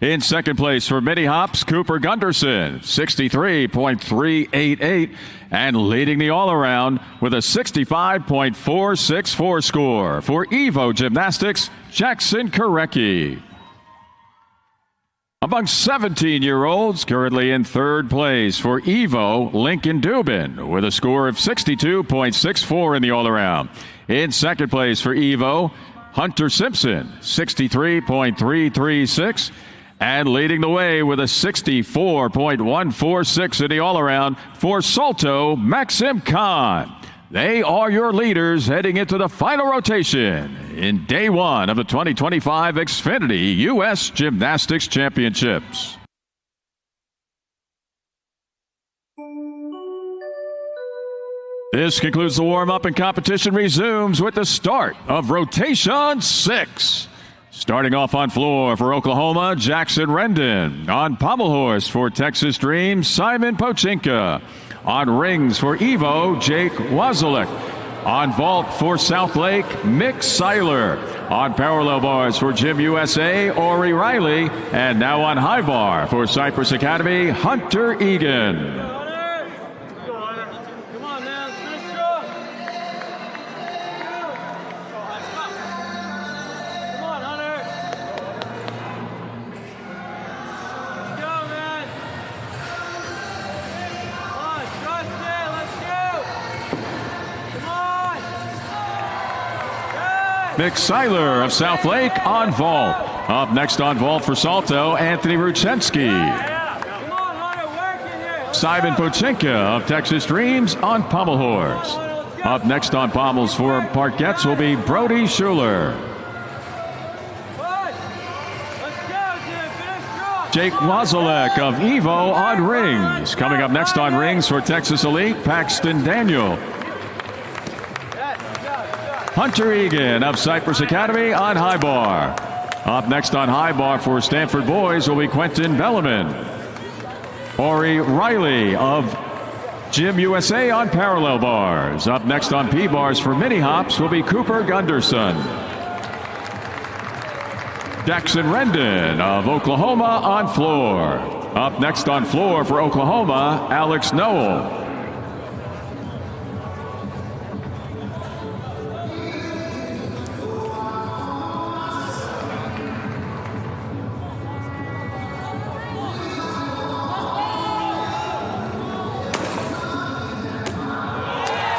In second place for mini hops, Cooper Gunderson, 63.388, and leading the all-around with a 65.464 score for Evo Gymnastics, Jackson Korecki. Among 17-year-olds, currently in third place for Evo, Lincoln Dubin with a score of 62.64 in the all-around. In second place for Evo, Hunter Simpson, 63.336. And leading the way with a 64.146 in the all-around for Salto, Maxim Khan. They are your leaders heading into the final rotation in day one of the 2025 Xfinity U.S. Gymnastics Championships. This concludes the warm-up, and competition resumes with the start of rotation 6. Starting off on floor for Oklahoma, Jackson Rendon. On pommel horse for Texas Dream, Simon Pochinka. On rings for Evo, Jake Wazelik. On vault for South Lake, Mick Seiler. On parallel bars for Gym USA, Ori Riley. And now on high bar for Cypress Academy, Hunter Egan. Mick Seiler of South Lake on vault. Up next on vault for Salto, Anthony Ruchensky. Simon Pochinka of Texas Dreams on pommel horse. Up next on pommels for Parkettes will be Brody Schuler. Jake Wazelek of Evo on rings. Coming up next on rings for Texas Elite, Paxton Daniel. Hunter Egan of Cypress Academy on high bar. Up next on high bar for Stanford boys will be Quentin Bellarmine. Ori Riley of Gym USA on parallel bars. Up next on P bars for mini hops will be Cooper Gunderson. Jackson Rendon of Oklahoma on floor. Up next on floor for Oklahoma, Alex Noel.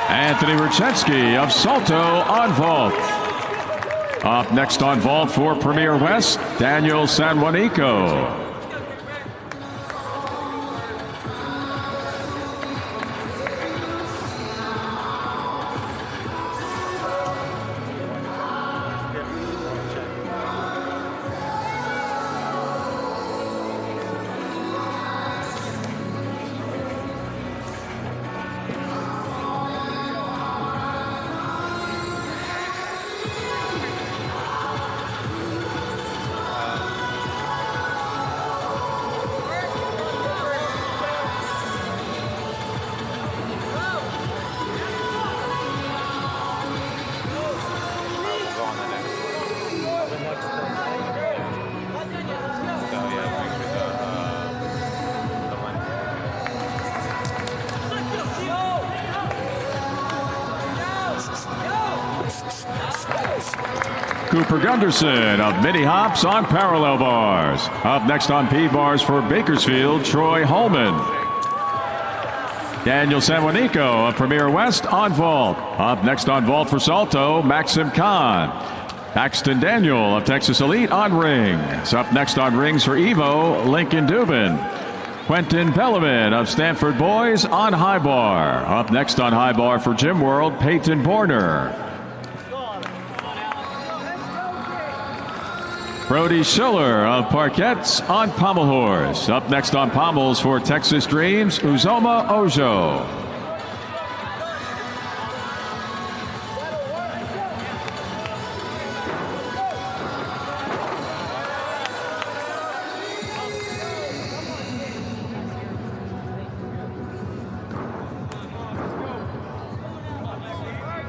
Anthony Ruchensky of Salto on vault. Up next on vault for Premier West, Daniel Sanjuanico. Cooper Gunderson of mini hops on parallel bars. Up next on P bars for Bakersfield, Troy Holman. Daniel Sanjuanico of Premier West on vault. Up next on vault for Salto, Maxim Khan. Paxton Daniel of Texas Elite on rings. Up next on rings for Evo, Lincoln Dubin. Quentin Bellarmine of Stanford boys on high bar. Up next on high bar for Gym World, Peyton Borner. Brody Schuler of Parkettes on pommel horse. Up next on pommels for Texas Dreams, Uzoma Ojo.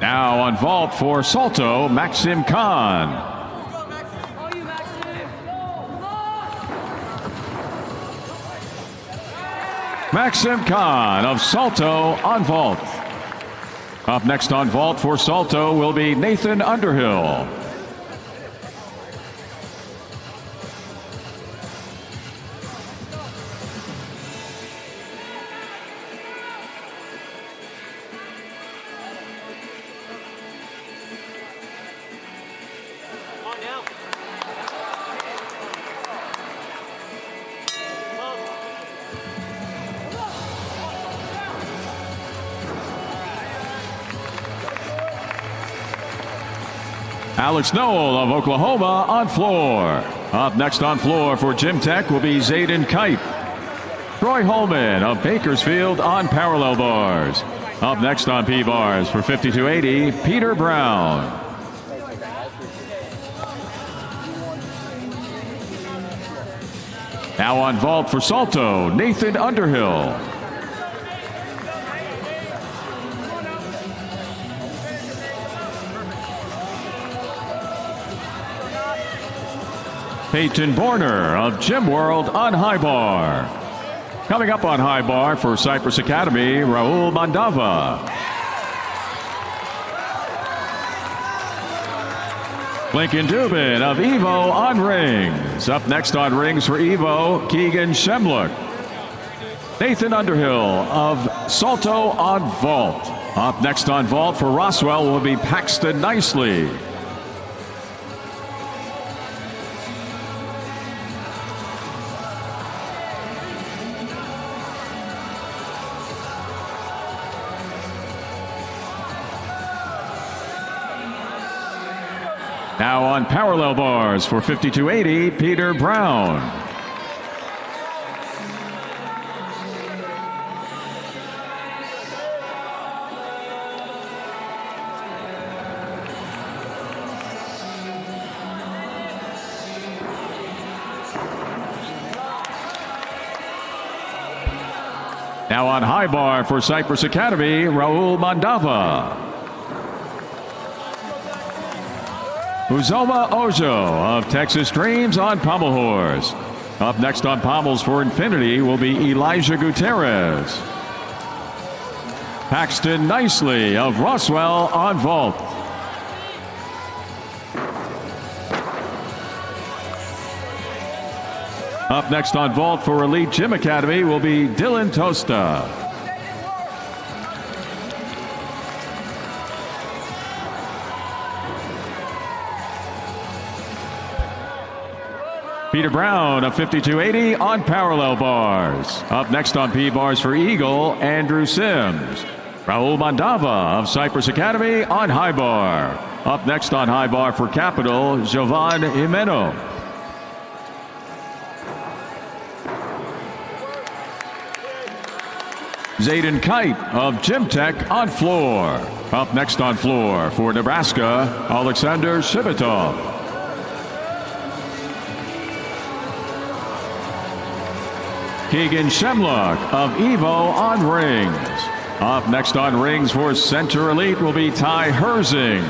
Now on vault for Salto, Maxim Khan. Maxim Khan of Salto on vault. Up next on vault for Salto will be Nathan Underhill. Alex Noel of Oklahoma on floor. Up next on floor for Gym Tech will be Zayden Kite. Troy Holman of Bakersfield on parallel bars. Up next on P-bars for 5280, Peter Brown. Now on vault for Salto, Nathan Underhill. Peyton Borner of Gym World on high bar. Coming up on high bar for Cypress Academy, Raul Mandava. Lincoln Dubin of Evo on rings. Up next on rings for Evo, Keegan Shemlook. Nathan Underhill of Salto on vault. Up next on vault for Roswell will be Paxton Nicely. Now on parallel bars for 5280, Peter Brown. Now on high bar for Cypress Academy, Raul Mandava. Uzoma Ojo of Texas Dreams on pommel horse. Up next on pommels for Infinity will be Elijah Gutierrez. Paxton Nicely of Roswell on vault. Up next on vault for Elite Gym Academy will be Dylan Tosta. Peter Brown of 5280 on parallel bars. Up next on P-bars for Eagle, Andrew Sims. Raul Mandava of Cypress Academy on high bar. Up next on high bar for Capital, Jovan Jimeno. Zayden Kite of Gym Tech on floor. Up next on floor for Nebraska, Alexander Shibitov. Keegan Shemlock of Evo on rings. Up next on rings for Center Elite will be Ty Herzing.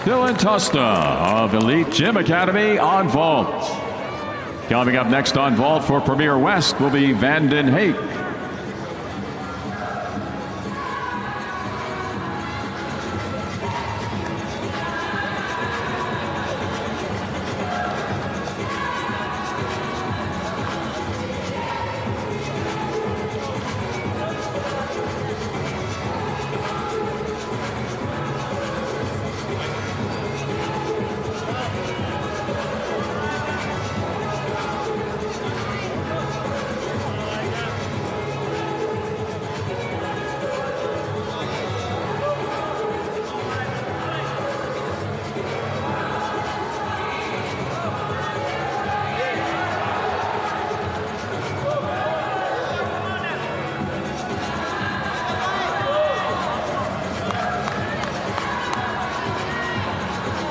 Dylan Tosta of Elite Gym Academy on vault. Coming up next on vault for Premier West will be Vanden Hake.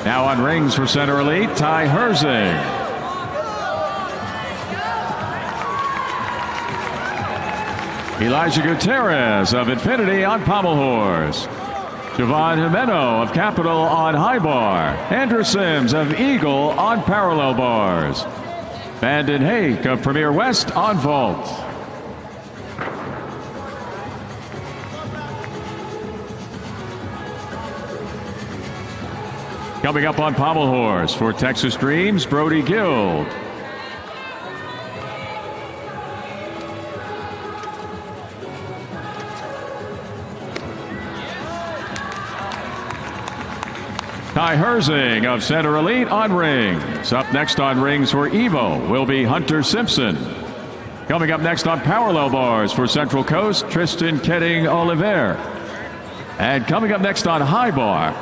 Now on rings for Center Elite, Ty Herzing. Elijah Gutierrez of Infinity on pommel horse. Jovan Jimeno of Capital on high bar. Andrew Sims of Eagle on parallel bars. Vanden Hake of Premier West on vault. Coming up on pommel horse for Texas Dreams, Brody Guild. Ty Herzing of Center Elite on rings. Up next on rings for Evo will be Hunter Simpson. Coming up next on parallel bars for Central Coast, Tristan Ketting Oliver. And coming up next on high bar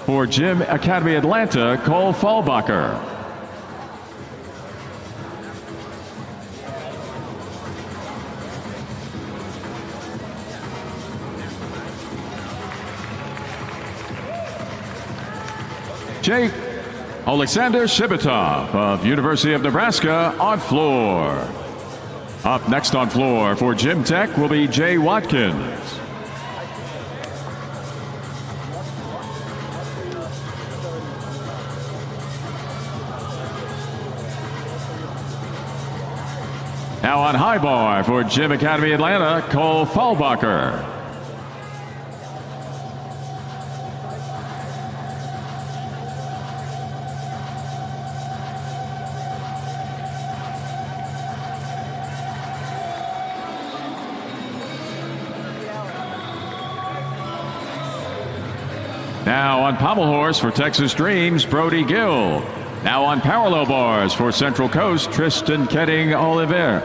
for Gym Academy Atlanta, Cole Fallbacher. Jake Alexander Shibitov of University of Nebraska on floor. Up next on floor for Gym Tech will be Jay Watkins. Now on high bar for Gym Academy Atlanta, Cole Fallbacher. Now on pommel horse for Texas Dreams, Brody Gill. Now on parallel bars for Central Coast, Tristan Ketting Oliver.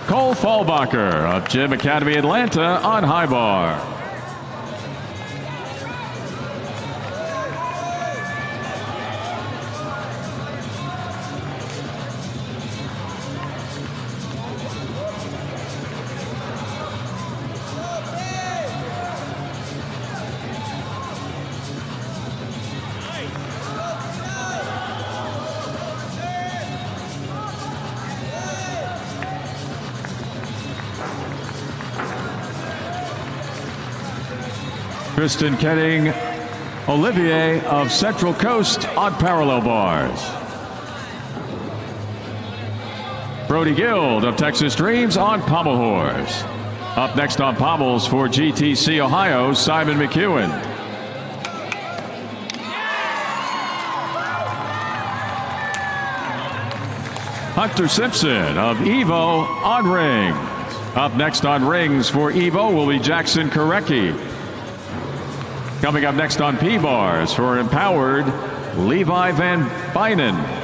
Cole Fallbacher of Gym Academy Atlanta on high bar. Tristan Ketting Olivier of Central Coast on parallel bars. Brody Guild of Texas Dreams on pommel horse. Up next on pommels for GTC Ohio, Simon McEwen. Hunter Simpson of Evo on rings. Up next on rings for Evo will be Jackson Korecki. Coming up next on P-bars for Empowered, Levi Van Bynen.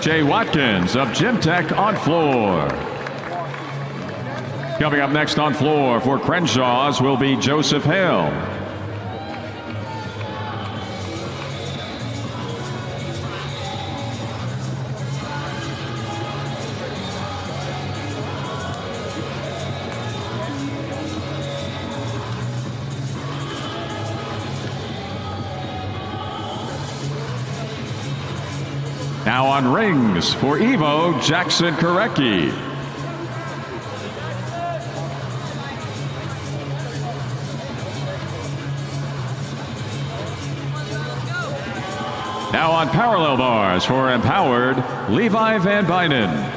Jay Watkins of Gym Tech on floor. Coming up next on floor for Crenshaw's will be Joseph Hale. Now on rings for Evo, Jackson Korecki. Now on parallel bars for Empowered, Levi Van Bynen.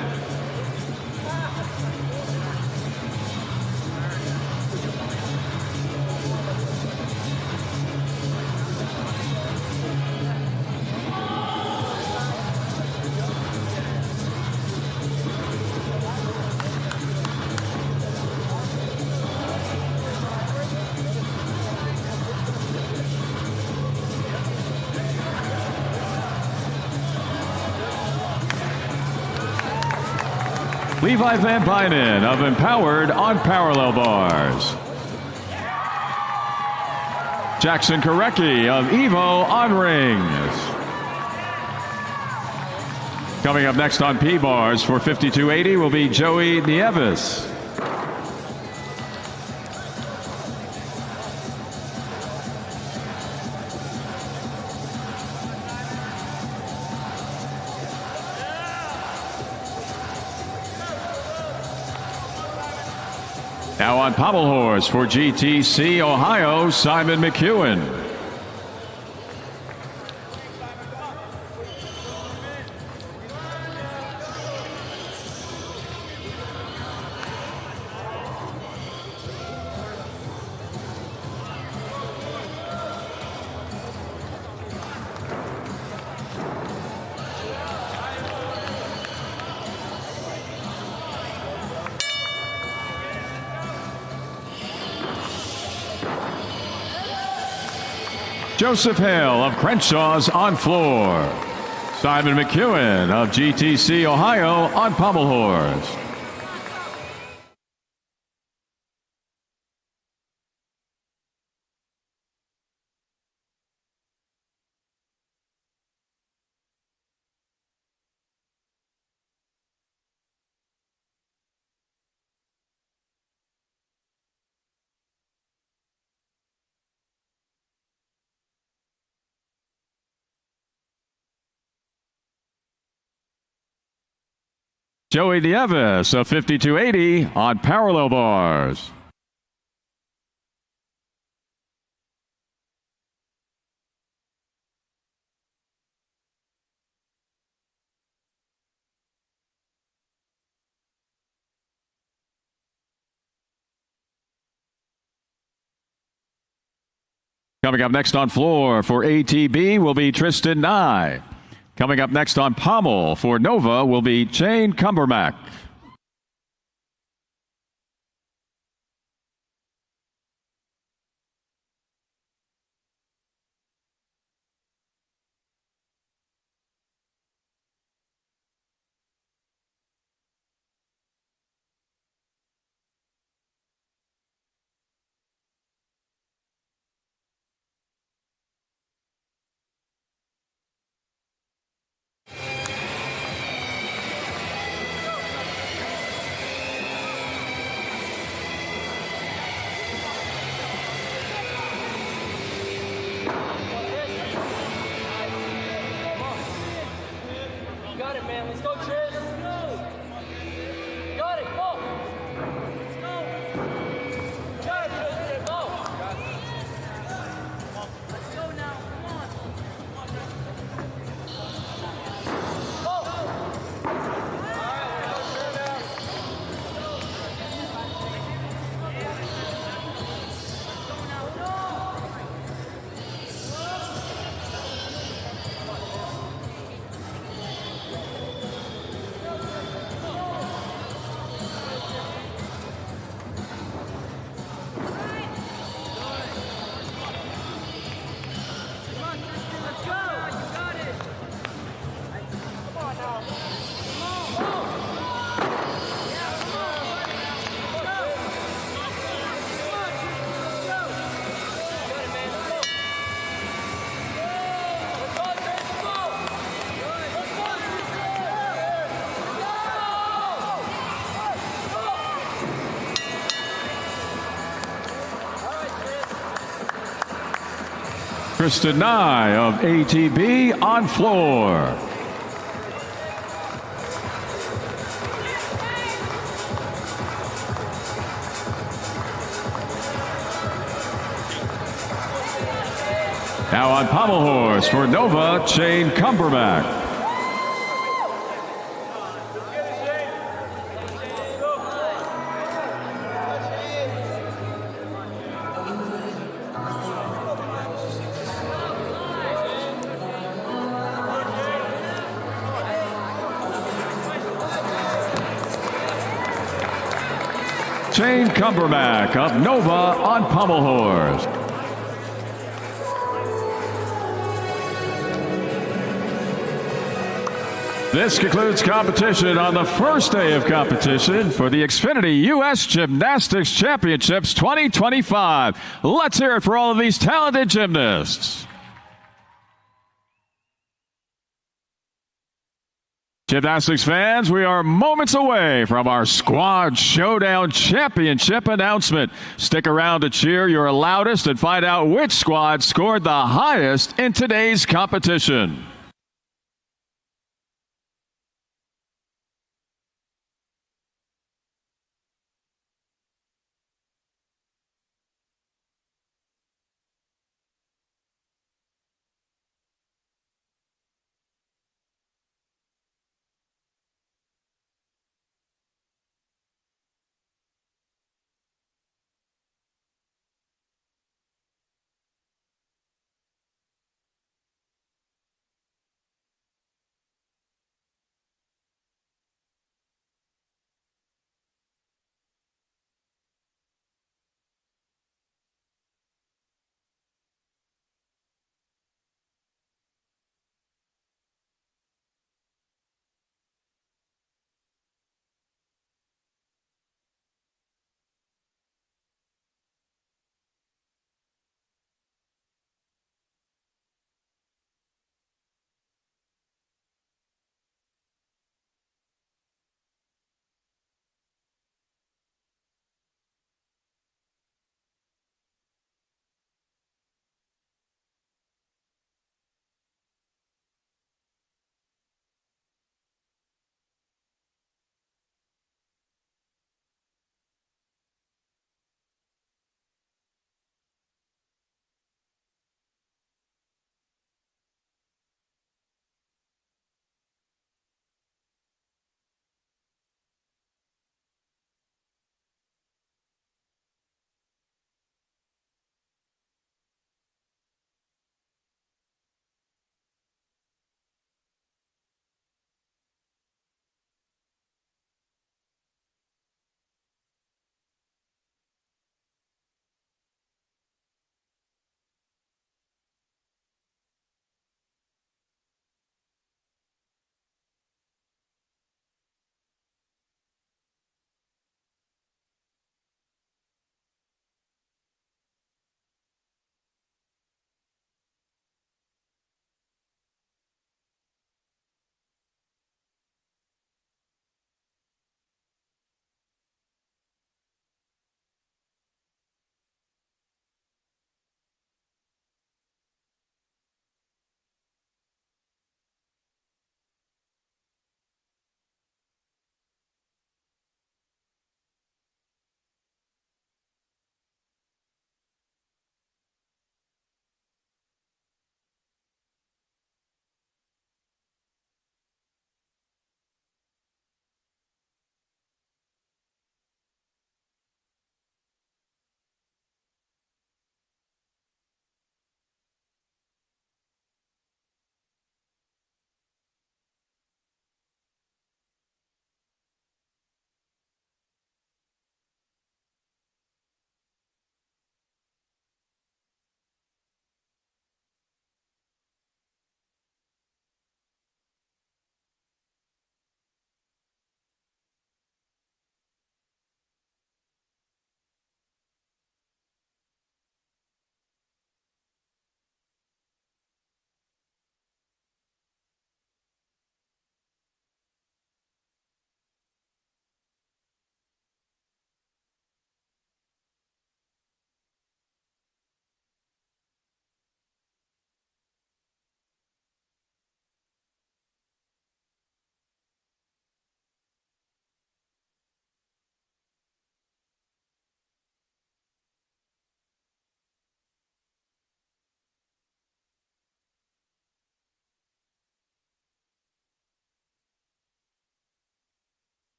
Levi Van Bynen of Empowered on parallel bars. Jackson Korecki of Evo on rings. Coming up next on P-bars for 5280 will be Joey Nieves. Now on pommel horse for GTC Ohio, Simon McEwen. Joseph Hale of Crenshaw's on floor. Simon McEwen of GTC Ohio on pommel horse. Joey Nieves of 5280 on parallel bars. Coming up next on floor for ATB will be Tristan Nye. Coming up next on pommel for Nova will be Shane Cumbermack. Got it, man. Let's go, Tris. Got it. Go. Let's go. Got it, Tris. Go. Let's go now. Come on. Go. All right, let's go now. Tristan Nye of ATB on floor. Now on pommel horse for Nova, Shane Cumbermack. Shane Cumbermack of Nova on pommel horse. This concludes competition on the first day of competition for the Xfinity U.S. Gymnastics Championships 2025. Let's hear it for all of these talented gymnasts. Gymnastics fans, we are moments away from our Squad Showdown Championship announcement. Stick around to cheer your loudest and find out which squad scored the highest in today's competition.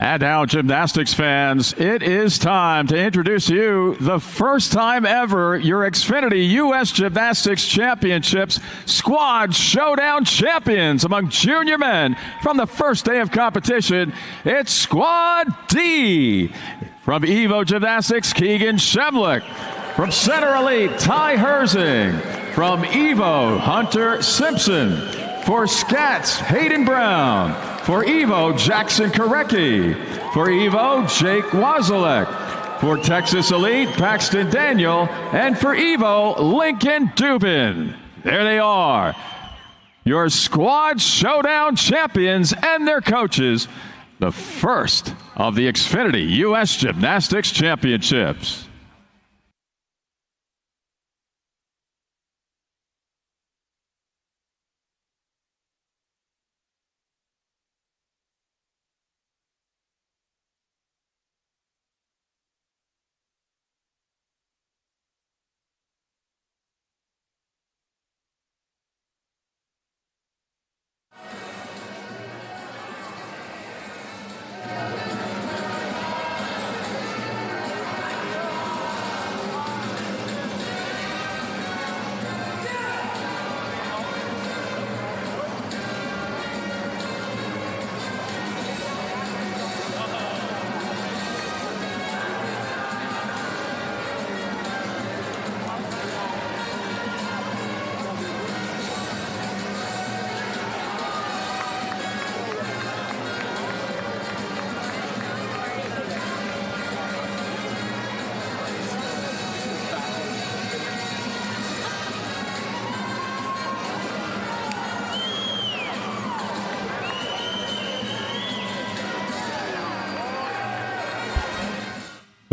And now, gymnastics fans, it is time to introduce you the first time ever your Xfinity U.S. Gymnastics Championships Squad Showdown champions among junior men. From the first day of competition, it's Squad D. From Evo Gymnastics, Keegan Shemlick. From Center Elite, Ty Herzing. From Evo, Hunter Simpson. For Scats, Hayden Brown. For Evo, Jackson Korecki. For Evo, Jake Wazalek. For Texas Elite, Paxton Daniel. And for Evo, Lincoln Dubin. There they are, your Squad Showdown champions and their coaches, the first of the Xfinity U.S. Gymnastics Championships.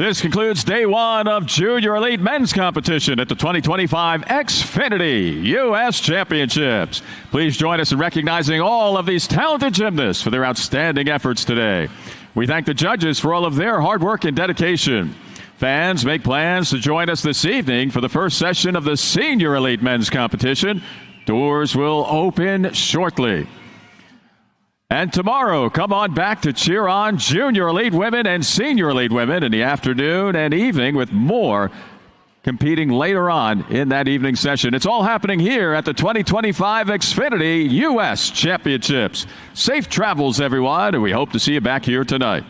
This concludes day one of Junior Elite Men's Competition at the 2025 Xfinity U.S. Championships. Please join us in recognizing all of these talented gymnasts for their outstanding efforts today. We thank the judges for all of their hard work and dedication. Fans, make plans to join us this evening for the first session of the Senior Elite Men's Competition. Doors will open shortly. And tomorrow, come on back to cheer on Junior Elite Women and Senior Elite Women in the afternoon and evening, with more competing later on in that evening session. It's all happening here at the 2025 Xfinity U.S. Championships. Safe travels, everyone, and we hope to see you back here tonight.